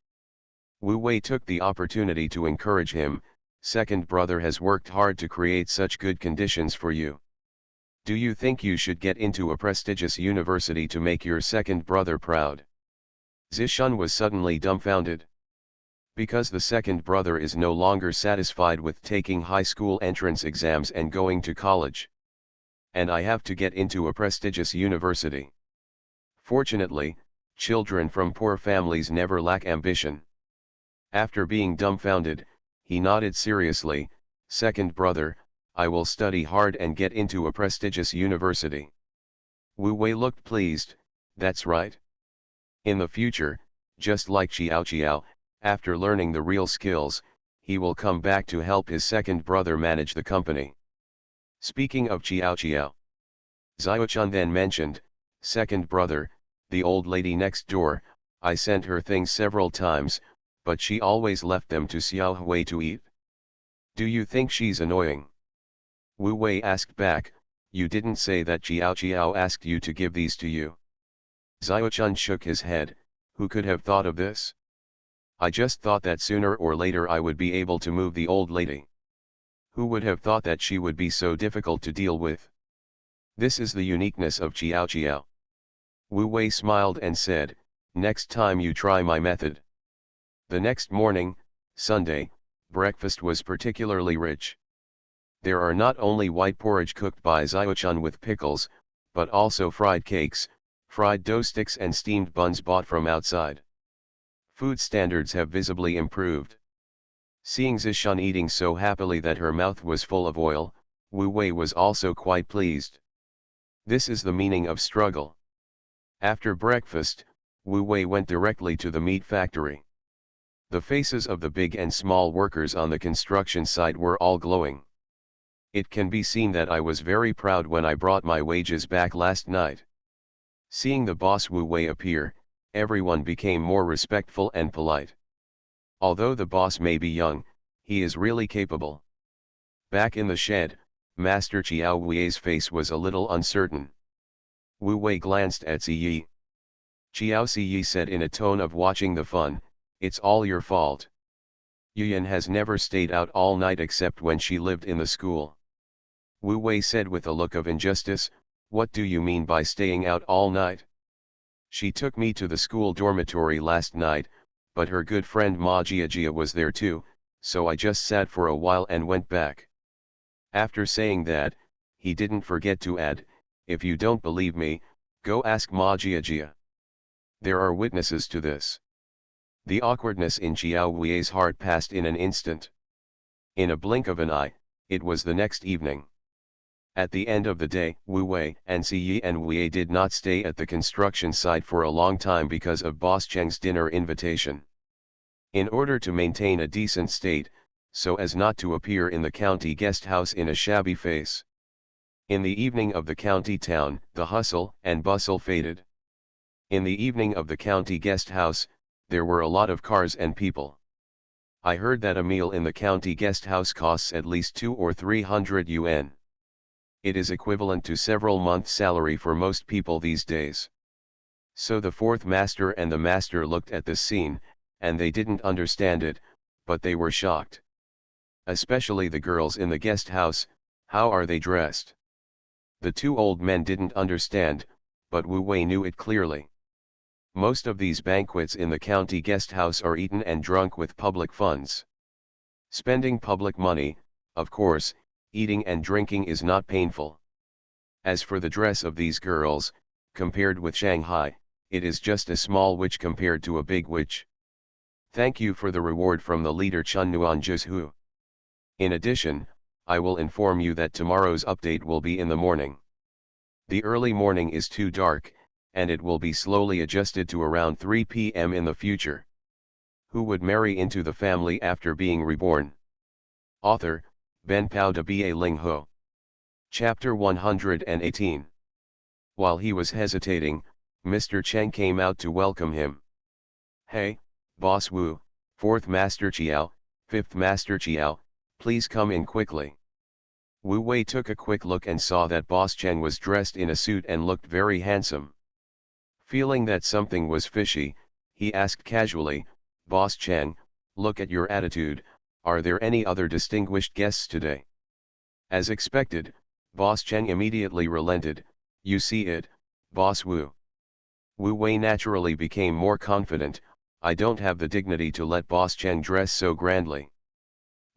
Speaker 1: Wu Wei took the opportunity to encourage him, second brother has worked hard to create such good conditions for you. Do you think you should get into a prestigious university to make your second brother proud? Zishan was suddenly dumbfounded. Because the second brother is no longer satisfied with taking high school entrance exams and going to college. And I have to get into a prestigious university. Fortunately, children from poor families never lack ambition. After being dumbfounded, he nodded seriously, "Second brother, I will study hard and get into a prestigious university." Wu Wei looked pleased. "That's right. In the future, just like Xiao, after learning the real skills, he will come back to help his second brother manage the company." Speaking of Xiao, Xiaochun then mentioned, "Second brother, the old lady next door, I sent her things several times, but she always left them to Xiao Hui to eat. Do you think she's annoying?" Wu Wei asked back, "You didn't say that Xiao asked you to give these to you." Xiaochun shook his head, "Who could have thought of this? I just thought that sooner or later I would be able to move the old lady. Who would have thought that she would be so difficult to deal with? This is the uniqueness of Xiao." Wu Wei smiled and said, "Next time you try my method." The next morning, Sunday, breakfast was particularly rich. There are not only white porridge cooked by Xiaochun with pickles, but also fried cakes, fried dough sticks and steamed buns bought from outside. Food standards have visibly improved. Seeing Zishan eating so happily that her mouth was full of oil, Wu Wei was also quite pleased. This is the meaning of struggle. After breakfast, Wu Wei went directly to the meat factory. The faces of the big and small workers on the construction site were all glowing. It can be seen that I was very proud when I brought my wages back last night. Seeing the boss Wu Wei appear, everyone became more respectful and polite. Although the boss may be young, he is really capable. Back in the shed, Master Qiao Wei's face was a little uncertain. Wu Wei glanced at Ziyi. Qiao Ziyi said in a tone of watching the fun, "It's all your fault. Yuyan has never stayed out all night except when she lived in the school." Wu Wei said with a look of injustice, "What do you mean by staying out all night? She took me to the school dormitory last night, but her good friend Ma Jiajia was there too, so I just sat for a while and went back." After saying that, he didn't forget to add, "If you don't believe me, go ask Ma Jiajia. There are witnesses to this." The awkwardness in Qiao Wei's heart passed in an instant. In a blink of an eye, it was the next evening. At the end of the day, Wu Wei and Ziyi and Wei did not stay at the construction site for a long time because of Boss Cheng's dinner invitation. In order to maintain a decent state, so as not to appear in the county guest house in a shabby face. In the evening of the county town, the hustle and bustle faded. In the evening of the county guest house, there were a lot of cars and people. I heard that a meal in the county guest house costs at least 200 or 300 yuan. It is equivalent to several months' salary for most people these days. So the fourth master and the master looked at this scene, and they didn't understand it, but they were shocked. Especially the girls in the guest house, how are they dressed? The two old men didn't understand, but Wu Wei knew it clearly. Most of these banquets in the county guest house are eaten and drunk with public funds. Spending public money, of course, eating and drinking is not painful. As for the dress of these girls, compared with Shanghai, it is just a small witch compared to a big witch. Thank you for the reward from the leader Chun Nuan Jizhu. In addition, I will inform you that tomorrow's update will be in the morning. The early morning is too dark, and it will be slowly adjusted to around 3 p.m. in the future. Who would marry into the family after being reborn? Author, Ben Pao de Ba Ling Ho. Chapter 118. While he was hesitating, Mr. Cheng came out to welcome him. "Hey, Boss Wu, 4th Master Qiao, 5th Master Qiao, please come in quickly." Wu Wei took a quick look and saw that Boss Cheng was dressed in a suit and looked very handsome. Feeling that something was fishy, he asked casually, "Boss Cheng, look at your attitude, are there any other distinguished guests today?" As expected, Boss Cheng immediately relented. You see it, Boss Wu. Wu Wei naturally became more confident. I don't have the dignity to let Boss Cheng dress so grandly.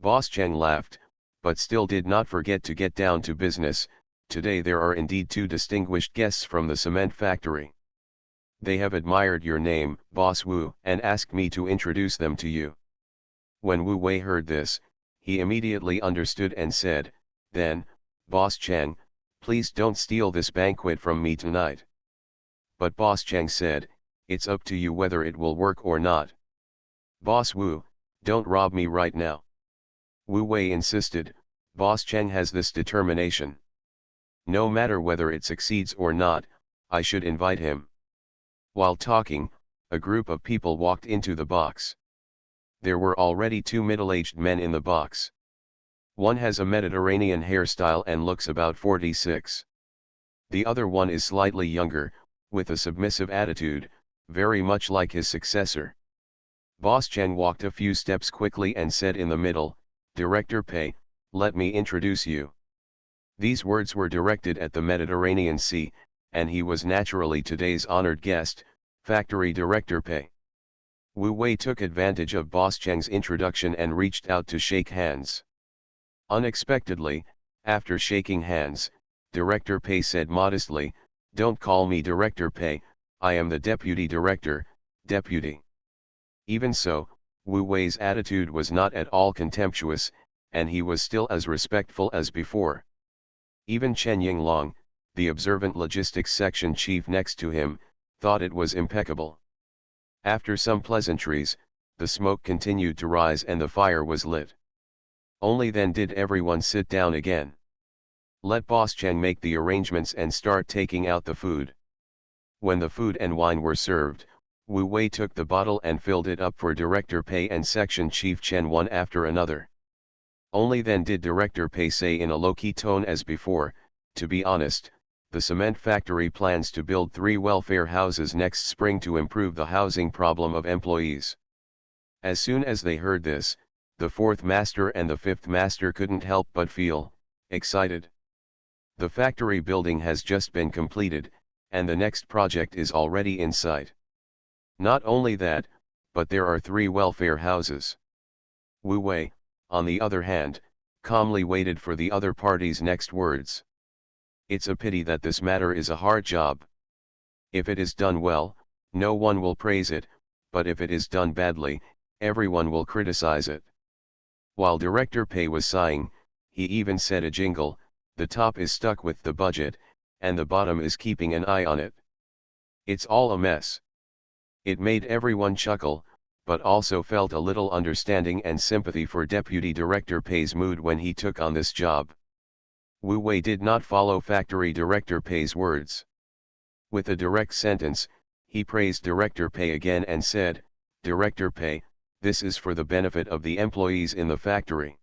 Speaker 1: Boss Cheng laughed, but still did not forget to get down to business. Today there are indeed two distinguished guests from the cement factory. They have admired your name, Boss Wu, and asked me to introduce them to you. When Wu Wei heard this, he immediately understood and said, then, Boss Cheng, please don't steal this banquet from me tonight. But Boss Cheng said, it's up to you whether it will work or not. Boss Wu, don't rob me right now. Wu Wei insisted. Boss Cheng has this determination. No matter whether it succeeds or not, I should invite him. While talking, a group of people walked into the box. There were already two middle-aged men in the box. One has a Mediterranean hairstyle and looks about 46. The other one is slightly younger, with a submissive attitude, very much like his successor. Boss Cheng walked a few steps quickly and said in the middle, Director Pei, let me introduce you. These words were directed at the Mediterranean Sea, and he was naturally today's honored guest, Factory Director Pei. Wu Wei took advantage of Boss Cheng's introduction and reached out to shake hands. Unexpectedly, after shaking hands, Director Pei said modestly, don't call me Director Pei, I am the Deputy Director, Deputy. Even so, Wu Wei's attitude was not at all contemptuous, and he was still as respectful as before. Even Chen Yinglong, the observant logistics section chief next to him, thought it was impeccable. After some pleasantries, the smoke continued to rise and the fire was lit. Only then did everyone sit down again. Let Boss Cheng make the arrangements and start taking out the food. When the food and wine were served, Wu Wei took the bottle and filled it up for Director Pei and Section Chief Chen one after another. Only then did Director Pei say in a low-key tone as before, to be honest, the cement factory plans to build 3 welfare houses next spring to improve the housing problem of employees. As soon as they heard this, the 4th master and the 5th master couldn't help but feel excited. The factory building has just been completed, and the next project is already in sight. Not only that, but there are 3 welfare houses. Wu Wei, on the other hand, calmly waited for the other party's next words. It's a pity that this matter is a hard job. If it is done well, no one will praise it, but if it is done badly, everyone will criticize it. While Director Pei was sighing, he even said a jingle, the top is stuck with the budget, and the bottom is keeping an eye on it. It's all a mess. It made everyone chuckle, but also felt a little understanding and sympathy for Deputy Director Pei's mood when he took on this job. Wu Wei did not follow Factory Director Pei's words. With a direct sentence, he praised Director Pei again and said, Director Pei, this is for the benefit of the employees in the factory.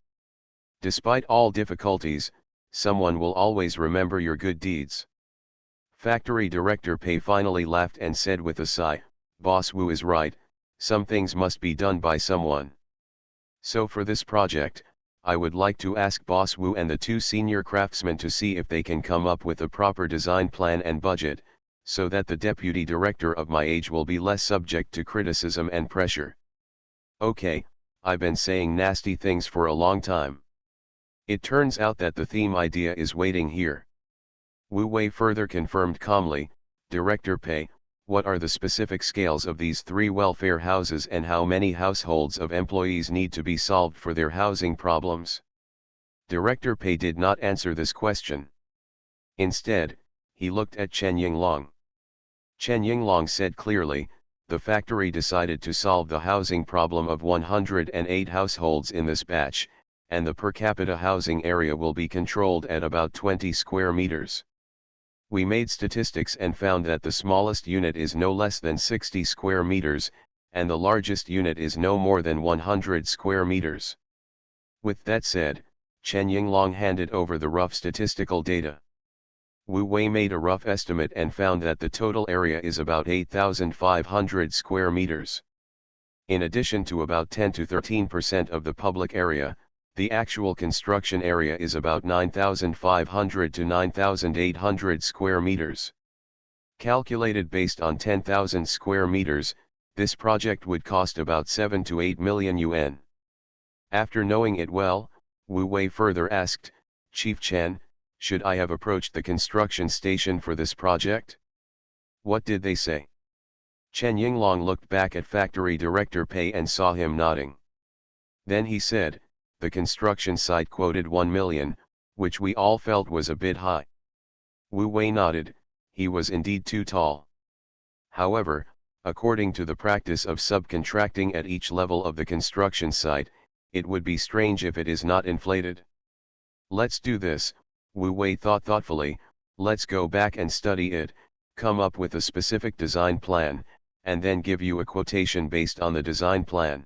Speaker 1: Despite all difficulties, someone will always remember your good deeds. Factory Director Pei finally laughed and said with a sigh, Boss Wu is right, some things must be done by someone. So for this project, I would like to ask Boss Wu and the 2 senior craftsmen to see if they can come up with a proper design plan and budget, so that the deputy director of my age will be less subject to criticism and pressure. Okay, I've been saying nasty things for a long time. It turns out that the theme idea is waiting here. Wu Wei further confirmed calmly, Director Pei, what are the specific scales of these 3 welfare houses and how many households of employees need to be solved for their housing problems? Director Pei did not answer this question. Instead, he looked at Chen Yinglong. Chen Yinglong said clearly, the factory decided to solve the housing problem of 108 households in this batch, and the per capita housing area will be controlled at about 20 square meters. We made statistics and found that the smallest unit is no less than 60 square meters, and the largest unit is no more than 100 square meters. With that said, Chen Yinglong handed over the rough statistical data. Wu Wei made a rough estimate and found that the total area is about 8,500 square meters. In addition to about 10 to 13% of the public area, The actual construction area is about 9,500 to 9,800 square meters. Calculated based on 10,000 square meters, this project would cost about 7 to 8 million yuan. After knowing it well, Wu Wei further asked, Chief Chen, should I have approached the construction station for this project? What did they say? Chen Yinglong looked back at factory director Pei and saw him nodding. Then he said, the construction site quoted 1 million, which we all felt was a bit high. Wu Wei nodded, he was indeed too tall. However, according to the practice of subcontracting at each level of the construction site, it would be strange if it is not inflated. Let's do this, Wu Wei thought thoughtfully, let's go back and study it, come up with a specific design plan, and then give you a quotation based on the design plan.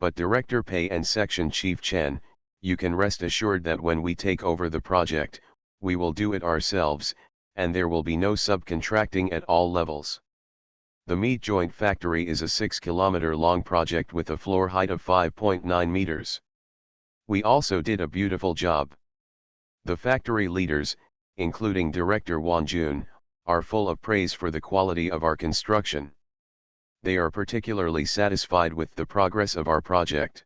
Speaker 1: But Director Pei and Section Chief Chen, you can rest assured that when we take over the project, we will do it ourselves, and there will be no subcontracting at all levels. The meat joint factory is a 6-kilometer long project with a floor height of 5.9 meters. We also did a beautiful job. The factory leaders, including Director Wang Jun, are full of praise for the quality of our construction. They are particularly satisfied with the progress of our project.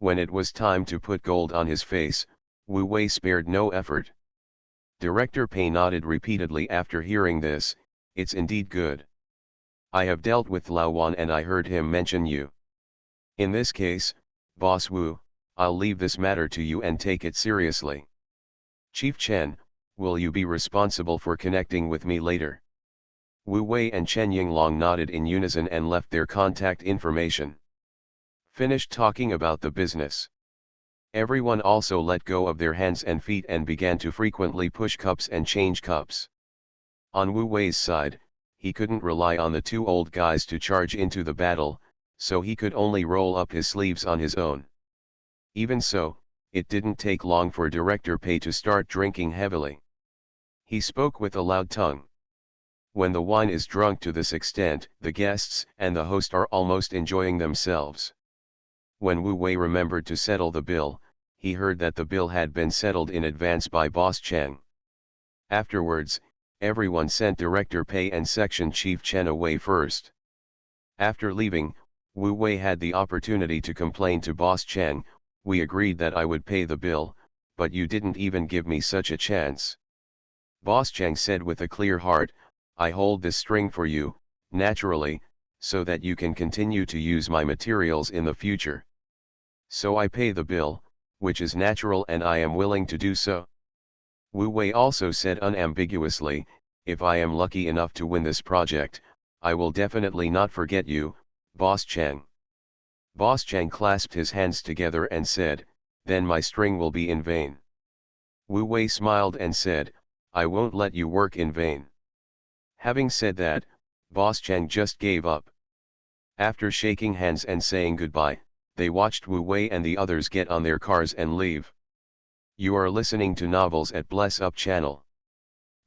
Speaker 1: When it was time to put gold on his face, Wu Wei spared no effort. Director Pei nodded repeatedly after hearing this, it's indeed good. I have dealt with Lao Wan and I heard him mention you. In this case, Boss Wu, I'll leave this matter to you and take it seriously. Chief Chen, will you be responsible for connecting with me later? Wu Wei and Chen Yinglong nodded in unison and left their contact information. Finished talking about the business. Everyone also let go of their hands and feet and began to frequently push cups and change cups. On Wu Wei's side, he couldn't rely on the two old guys to charge into the battle, so he could only roll up his sleeves on his own. Even so, it didn't take long for Director Pei to start drinking heavily. He spoke with a loud tongue. When the wine is drunk to this extent, the guests and the host are almost enjoying themselves. When Wu Wei remembered to settle the bill, he heard that the bill had been settled in advance by Boss Cheng. Afterwards, everyone sent Director Pei and Section Chief Chen away first. After leaving, Wu Wei had the opportunity to complain to Boss Cheng, we agreed that I would pay the bill, but you didn't even give me such a chance. Boss Cheng said with a clear heart, I hold this string for you, naturally, so that you can continue to use my materials in the future. So I pay the bill, which is natural and I am willing to do so. Wu Wei also said unambiguously, if I am lucky enough to win this project, I will definitely not forget you, Boss Cheng. Boss Cheng clasped his hands together and said, then my string will be in vain. Wu Wei smiled and said, I won't let you work in vain. Having said that, Boss Cheng just gave up. After shaking hands and saying goodbye, they watched Wu Wei and the others get on their cars and leave. You are listening to Novels at Bless Up channel.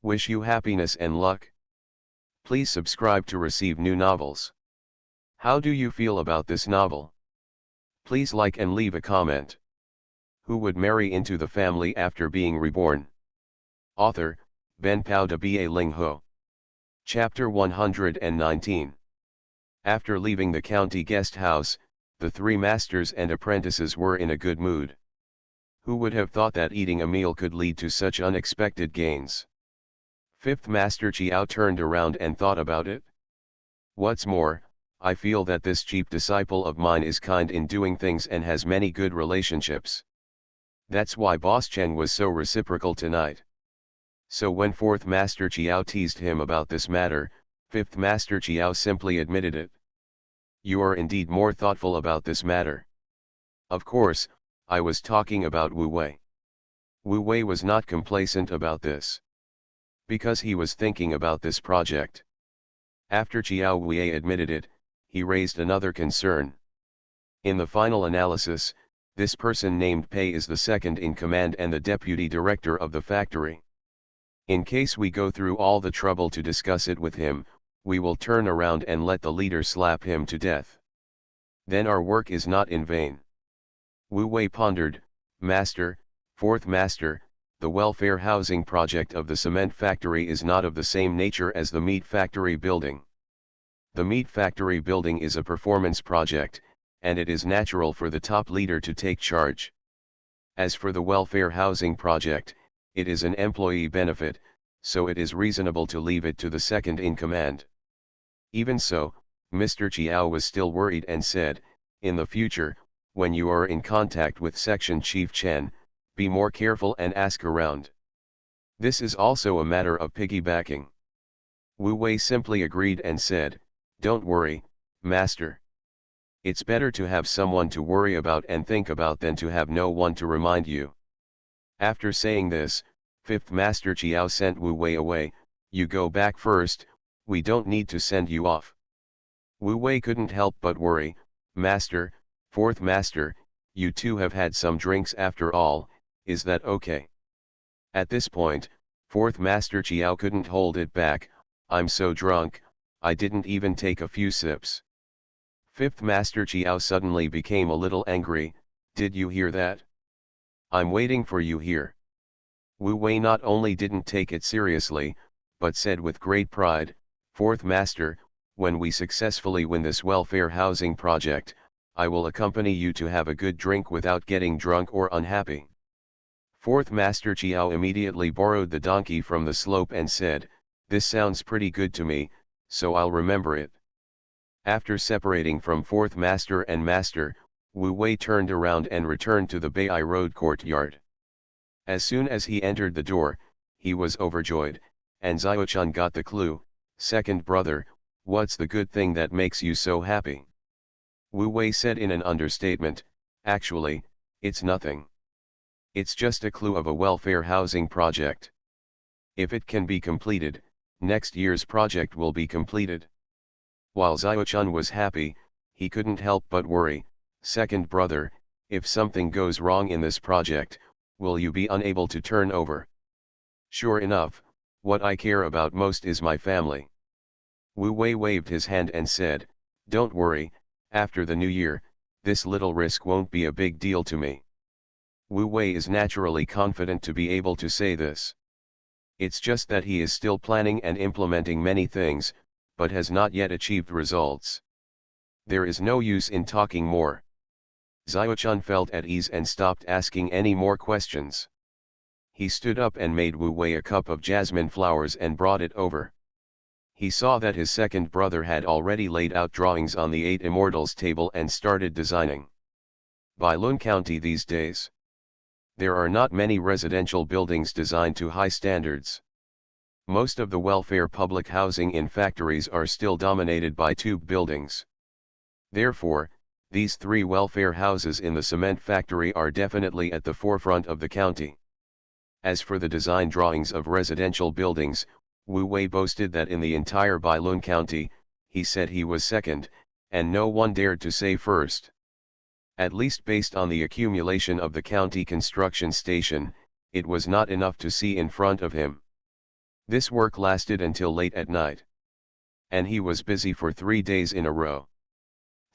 Speaker 1: Wish you happiness and luck. Please subscribe to receive new novels. How do you feel about this novel? Please like and leave a comment. Who would marry into the family after being reborn? Author, Ben Pao de Ba Ling Ho. Chapter 119. After leaving the county guest house, the three masters and apprentices were in a good mood. Who would have thought that eating a meal could lead to such unexpected gains? Fifth Master Chiao turned around and thought about it. What's more, I feel that this cheap disciple of mine is kind in doing things and has many good relationships. That's why Boss Cheng was so reciprocal tonight. So when Fourth Master Chiao teased him about this matter, Fifth Master Chiao simply admitted it. You are indeed more thoughtful about this matter. Of course, I was talking about Wu Wei. Wu Wei was not complacent about this. Because he was thinking about this project. After Chiao Wei admitted it, he raised another concern. In the final analysis, this person named Pei is the second in command and the deputy director of the factory. In case we go through all the trouble to discuss it with him, we will turn around and let the leader slap him to death. Then our work is not in vain. Wu Wei pondered, Master, fourth master, the welfare housing project of the cement factory is not of the same nature as the meat factory building. The meat factory building is a performance project, and it is natural for the top leader to take charge. As for the welfare housing project, it is an employee benefit, so it is reasonable to leave it to the second in command. Even so, Mr. Chiao was still worried and said, in the future, when you are in contact with Section Chief Chen, be more careful and ask around. This is also a matter of piggybacking. Wu Wei simply agreed and said, don't worry, Master. It's better to have someone to worry about and think about than to have no one to remind you. After saying this, fifth Master Chiao sent Wu Wei away, you go back first, we don't need to send you off. Wu Wei couldn't help but worry, Master, fourth Master, you two have had some drinks after all, is that okay? At this point, fourth Master Chiao couldn't hold it back, I'm so drunk, I didn't even take a few sips. Fifth Master Chiao suddenly became a little angry, did you hear that? I'm waiting for you here. Wu Wei not only didn't take it seriously, but said with great pride, fourth Master, when we successfully win this welfare housing project, I will accompany you to have a good drink without getting drunk or unhappy. Fourth Master Chiao immediately borrowed the donkey from the slope and said, this sounds pretty good to me, so I'll remember it. After separating from fourth master and master, Wu Wei turned around and returned to the Bai Road courtyard. As soon as he entered the door, he was overjoyed, and Xiaochun got the clue, second brother, what's the good thing that makes you so happy? Wu Wei said in an understatement, actually, it's nothing. It's just a clue of a welfare housing project. If it can be completed, next year's project will be completed. While Xiaochun was happy, he couldn't help but worry, second brother, if something goes wrong in this project, will you be unable to turn over? Sure enough, what I care about most is my family. Wu Wei waved his hand and said, don't worry, after the new year, this little risk won't be a big deal to me. Wu Wei is naturally confident to be able to say this. It's just that he is still planning and implementing many things, but has not yet achieved results. There is no use in talking more. Xiaochun felt at ease and stopped asking any more questions. He stood up and made Wu Wei a cup of jasmine flowers and brought it over. He saw that his second brother had already laid out drawings on the 8 Immortals table and started designing. Bailun County these days, there are not many residential buildings designed to high standards. Most of the welfare public housing in factories are still dominated by tube buildings. Therefore, these 3 welfare houses in the cement factory are definitely at the forefront of the county. As for the design drawings of residential buildings, Wu Wei boasted that in the entire Bailun County, he said he was second, and no one dared to say first. At least based on the accumulation of the county construction station, it was not enough to see in front of him. This work lasted until late at night. And he was busy for 3 days in a row.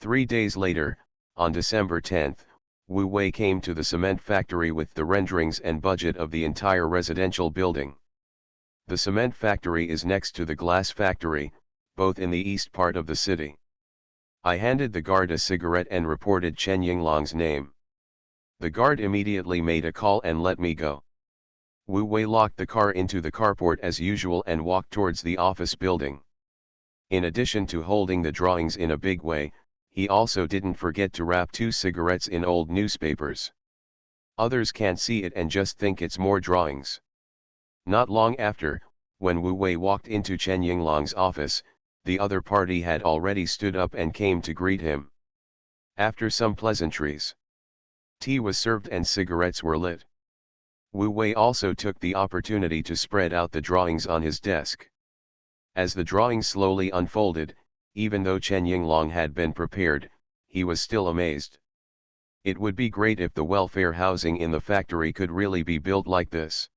Speaker 1: 3 days later, on December 10th, Wu Wei came to the cement factory with the renderings and budget of the entire residential building. The cement factory is next to the glass factory, both in the east part of the city. I handed the guard a cigarette and reported Chen Yinglong's name. The guard immediately made a call and let me go. Wu Wei locked the car into the carport as usual and walked towards the office building. In addition to holding the drawings in a big way, he also didn't forget to wrap 2 cigarettes in old newspapers. Others can't see it and just think it's more drawings. Not long after, when Wu Wei walked into Chen Yinglong's office, the other party had already stood up and came to greet him. After some pleasantries, tea was served and cigarettes were lit. Wu Wei also took the opportunity to spread out the drawings on his desk. As the drawings slowly unfolded, even though Chen Yinglong had been prepared, he was still amazed. It would be great if the welfare housing in the factory could really be built like this.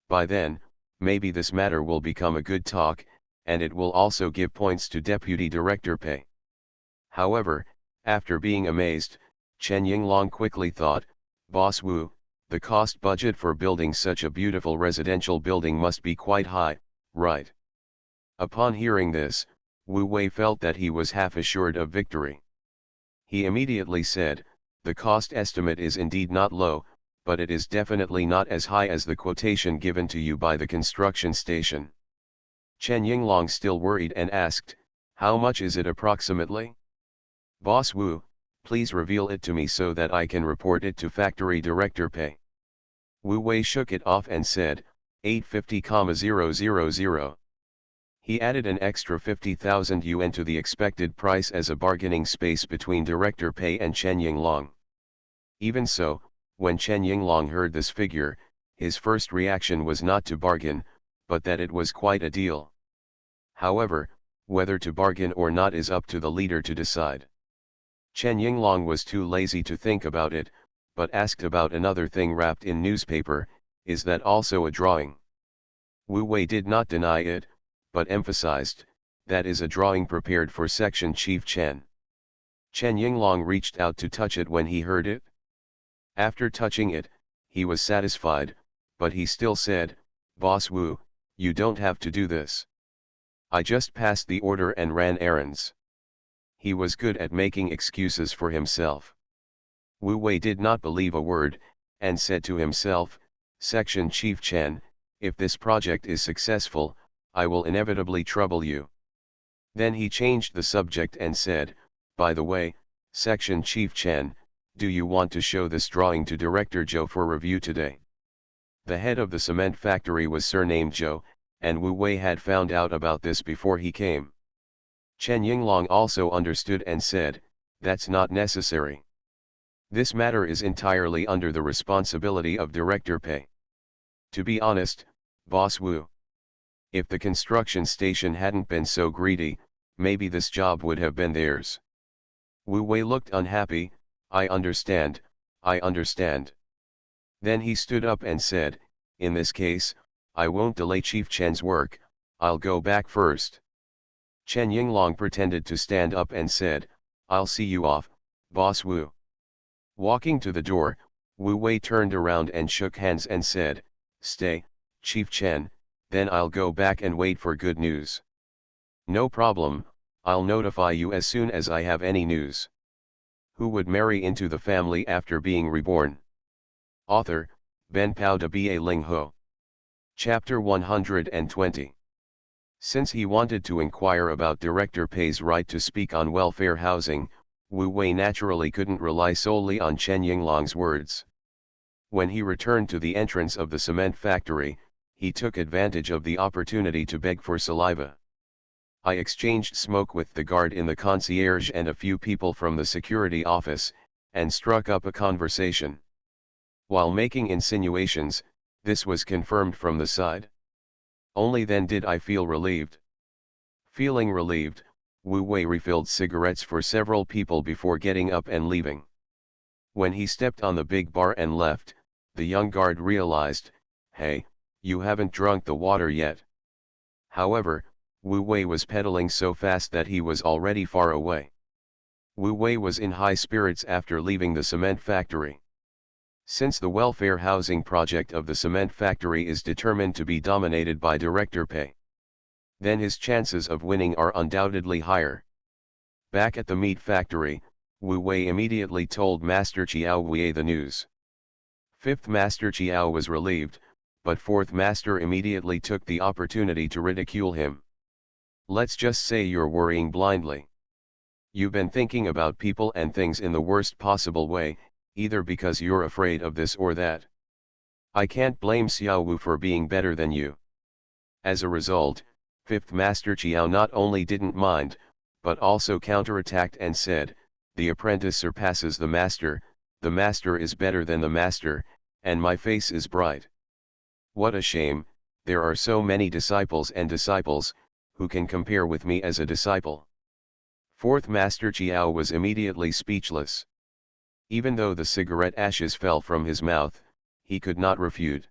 Speaker 1: By then, maybe this matter will become a good talk, and it will also give points to deputy director pay. However, after being amazed, Chen Yinglong quickly thought, Boss Wu, the cost budget for building such a beautiful residential building must be quite high, right? Upon hearing this, Wu Wei felt that he was half assured of victory. He immediately said, the cost estimate is indeed not low, but it is definitely not as high as the quotation given to you by the construction station. Chen Yinglong still worried and asked, how much is it approximately? Boss Wu, please reveal it to me so that I can report it to factory director Pei. Wu Wei shook it off and said, 850,000. He added an extra 50,000 yuan to the expected price as a bargaining space between Director Pei and Chen Yinglong. Even so, when Chen Yinglong heard this figure, his first reaction was not to bargain, but that it was quite a deal. However, whether to bargain or not is up to the leader to decide. Chen Yinglong was too lazy to think about it, but asked about another thing wrapped in newspaper, is that also a drawing? Wu Wei did not deny it, but emphasized, that is a drawing prepared for Section Chief Chen. Chen Yinglong reached out to touch it when he heard it. After touching it, he was satisfied, but he still said, Boss Wu, you don't have to do this. I just passed the order and ran errands. He was good at making excuses for himself. Wu Wei did not believe a word, and said to himself, Section Chief Chen, if this project is successful, I will inevitably trouble you. Then he changed the subject and said, by the way, Section Chief Chen, do you want to show this drawing to Director Zhou for review today? The head of the cement factory was surnamed Zhou, and Wu Wei had found out about this before he came. Chen Yinglong also understood and said, that's not necessary. This matter is entirely under the responsibility of Director Pei. To be honest, Boss Wu, if the construction station hadn't been so greedy, maybe this job would have been theirs. Wu Wei looked unhappy, I understand, I understand. Then he stood up and said, in this case, I won't delay Chief Chen's work, I'll go back first. Chen Yinglong pretended to stand up and said, I'll see you off, Boss Wu. Walking to the door, Wu Wei turned around and shook hands and said, stay, Chief Chen, then I'll go back and wait for good news. No problem, I'll notify you as soon as I have any news. Who would marry into the family after being reborn? Author, Ben Pao de Ba Ling Ho. Chapter 120. Since he wanted to inquire about Director Pei's right to speak on welfare housing, Wu Wei naturally couldn't rely solely on Chen Yinglong's words. When he returned to the entrance of the cement factory, he took advantage of the opportunity to beg for saliva. I exchanged smoke with the guard in the concierge and a few people from the security office, and struck up a conversation. While making insinuations, this was confirmed from the side. Only then did I feel relieved. Feeling relieved, Wu Wei refilled cigarettes for several people before getting up and leaving. When he stepped on the big bar and left, the young guard realized, hey, you haven't drunk the water yet. However, Wu Wei was pedaling so fast that he was already far away. Wu Wei was in high spirits after leaving the cement factory. Since the welfare housing project of the cement factory is determined to be dominated by Director Pei, then his chances of winning are undoubtedly higher. Back at the meat factory, Wu Wei immediately told Master Chiao Wei the news. Fifth Master Chiao was relieved, but Fourth Master immediately took the opportunity to ridicule him. Let's just say you're worrying blindly. You've been thinking about people and things in the worst possible way, either because you're afraid of this or that. I can't blame Xiao Wu for being better than you. As a result, Fifth Master Chiao not only didn't mind, but also counterattacked and said, the apprentice surpasses the master is better than the master, and my face is bright. What a shame, there are so many disciples and disciples, who can compare with me as a disciple. Fourth Master Chiao was immediately speechless. Even though the cigarette ashes fell from his mouth, he could not refute.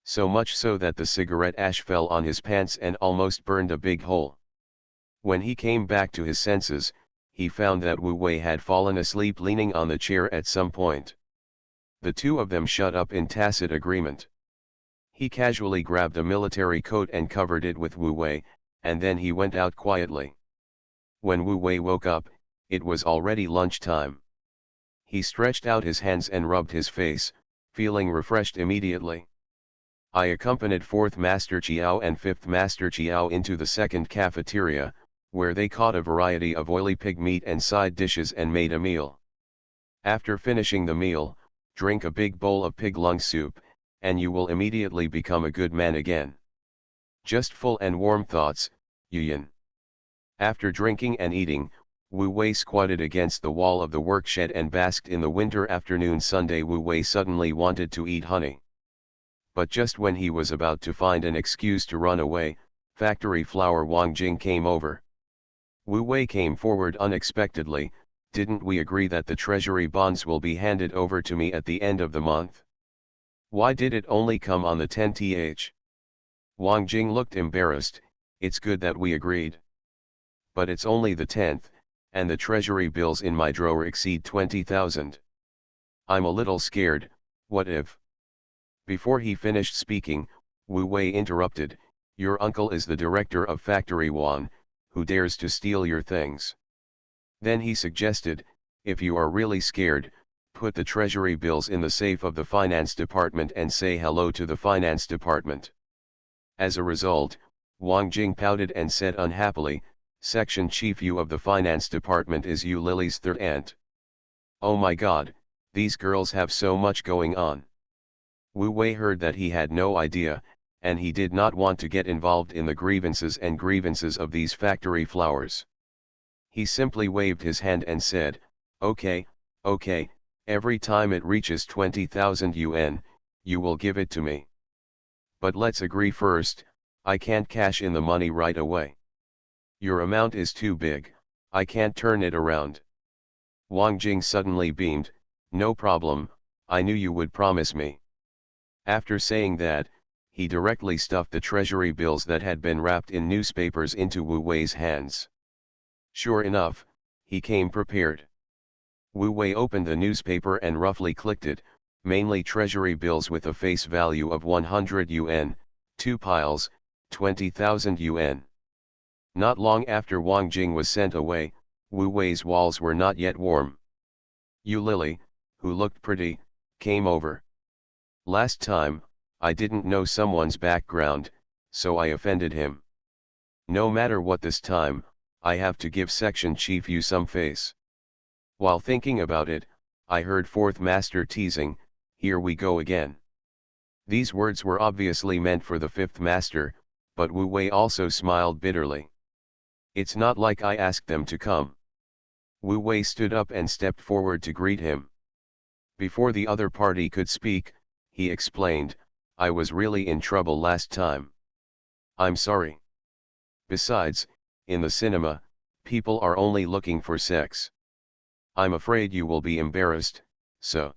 Speaker 1: So much so that the cigarette ash fell on his pants and almost burned a big hole. When he came back to his senses, he found that Wu Wei had fallen asleep leaning on the chair at some point. The two of them shut up in tacit agreement. He casually grabbed a military coat and covered it with Wu Wei, and then he went out quietly. When Wu Wei woke up, it was already lunchtime. He stretched out his hands and rubbed his face, feeling refreshed immediately. I accompanied 4th Master Chiao and 5th Master Chiao into the second cafeteria, where they caught a variety of oily pig meat and side dishes and made a meal. After finishing the meal, drink a big bowl of pig lung soup, and you will immediately become a good man again. Just full and warm thoughts, Yuyin. After drinking and eating, Wu Wei squatted against the wall of the workshed and basked in the winter afternoon. Sunday. Wu Wei suddenly wanted to eat honey. But just when he was about to find an excuse to run away, factory flower Wang Jing came over. Wu Wei came forward unexpectedly. Didn't we agree that the treasury bonds will be handed over to me at the end of the month? Why did it only come on the 10th? Wang Jing looked embarrassed. It's good that we agreed. But it's only the 10th, and the treasury bills in my drawer exceed 20,000. I'm a little scared. What if? Before he finished speaking, Wu Wei interrupted. Your uncle is the director of Factory Wan, who dares to steal your things. Then he suggested, if you are really scared, put the treasury bills in the safe of the finance department and say hello to the finance department. As a result, Wang Jing pouted and said unhappily, Section Chief Yu of the finance department is Yu Lily's third aunt. Oh my god, these girls have so much going on. Wu Wei heard that he had no idea, and he did not want to get involved in the grievances of these factory flowers. He simply waved his hand and said, okay, every time it reaches 20,000 yuan, you will give it to me. But let's agree first, I can't cash in the money right away. Your amount is too big, I can't turn it around. Wang Jing suddenly beamed, no problem, I knew you would promise me. After saying that, he directly stuffed the treasury bills that had been wrapped in newspapers into Wu Wei's hands. Sure enough, he came prepared. Wu Wei opened the newspaper and roughly clicked it, mainly treasury bills with a face value of 100 yuan, 2 piles, 20,000 yuan. Not long after Wang Jing was sent away, Wu Wei's walls were not yet warm. Yu Lily, who looked pretty, came over. Last time, I didn't know someone's background, so I offended him. No matter what this time, I have to give Section Chief Yu some face. While thinking about it, I heard 4th Master teasing, here we go again. These words were obviously meant for the 5th Master, but Wu Wei also smiled bitterly. It's not like I asked them to come. Wu Wei stood up and stepped forward to greet him. Before the other party could speak, he explained, I was really in trouble last time. I'm sorry. Besides, in the cinema, people are only looking for sex. I'm afraid you will be embarrassed, so.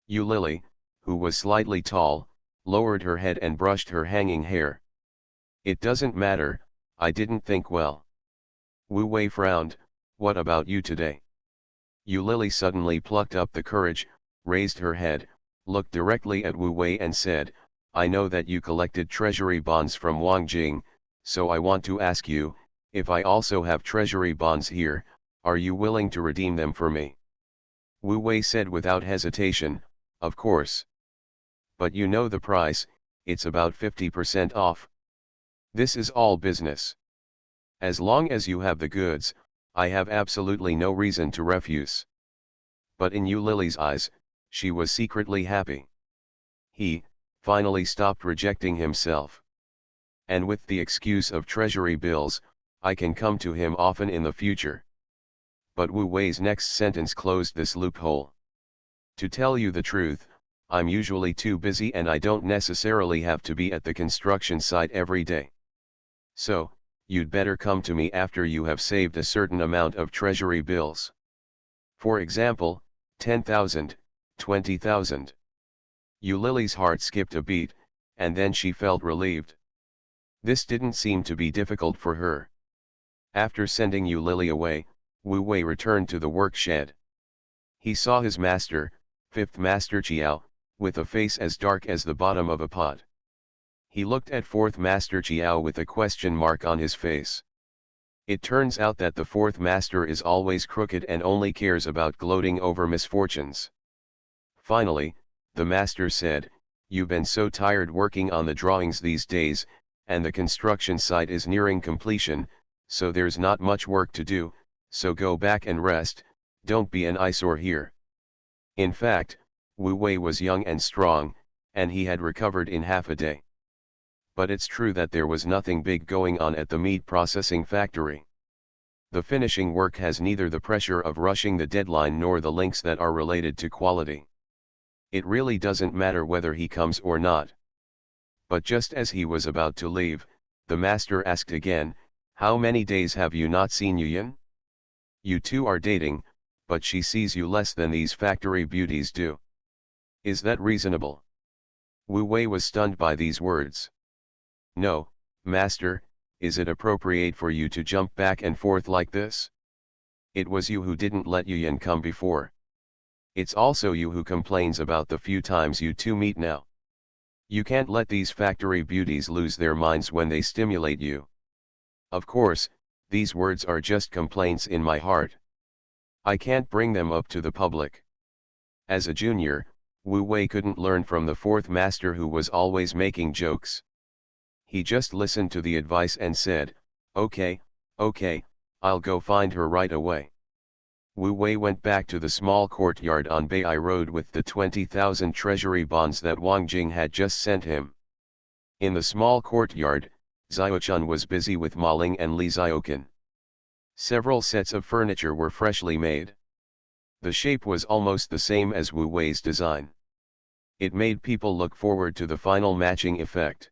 Speaker 1: Yu Lily, who was slightly tall, lowered her head and brushed her hanging hair. It doesn't matter, I didn't think well. Wu Wei frowned, what about you today? Yu Lily suddenly plucked up the courage, raised her head, looked directly at Wu Wei and said, I know that you collected treasury bonds from Wang Jing, so I want to ask you, if I also have treasury bonds here, are you willing to redeem them for me? Wu Wei said without hesitation, of course. But you know the price, it's about 50% off. This is all business. As long as you have the goods, I have absolutely no reason to refuse. But in Yu Lily's eyes, she was secretly happy. He, finally stopped rejecting himself. And with the excuse of treasury bills, I can come to him often in the future. But Wu Wei's next sentence closed this loophole. To tell you the truth, I'm usually too busy and I don't necessarily have to be at the construction site every day. So, you'd better come to me after you have saved a certain amount of treasury bills. For example, 10,000, 20,000. Yu Lily's heart skipped a beat, and then she felt relieved. This didn't seem to be difficult for her. After sending Yu Lily away, Wu Wei returned to the work shed. He saw his master, fifth master Chiao, with a face as dark as the bottom of a pot. He looked at fourth master Chiao with a question mark on his face. It turns out that the fourth master is always crooked and only cares about gloating over misfortunes. Finally, the master said, "You've been so tired working on the drawings these days, and the construction site is nearing completion, so there's not much work to do, so go back and rest, don't be an eyesore here." In fact, Wu Wei was young and strong, and he had recovered in half a day. But it's true that there was nothing big going on at the meat processing factory. The finishing work has neither the pressure of rushing the deadline nor the links that are related to quality. It really doesn't matter whether he comes or not. But just as he was about to leave, the master asked again, "How many days have you not seen Yuyan? You two are dating, but she sees you less than these factory beauties do. Is that reasonable?" Wu Wei was stunned by these words. "No, master, is it appropriate for you to jump back and forth like this? It was you who didn't let Yuyan come before. It's also you who complains about the few times you two meet now. You can't let these factory beauties lose their minds when they stimulate you." Of course, these words are just complaints in my heart. I can't bring them up to the public. As a junior, Wu Wei couldn't learn from the fourth master who was always making jokes. He just listened to the advice and said, okay, I'll go find her right away." Wu Wei went back to the small courtyard on Bai Road with the 20,000 treasury bonds that Wang Jing had just sent him. In the small courtyard, Xiaochun was busy with Ma Ling and Li Xiaoqan. Several sets of furniture were freshly made. The shape was almost the same as Wu Wei's design. It made people look forward to the final matching effect.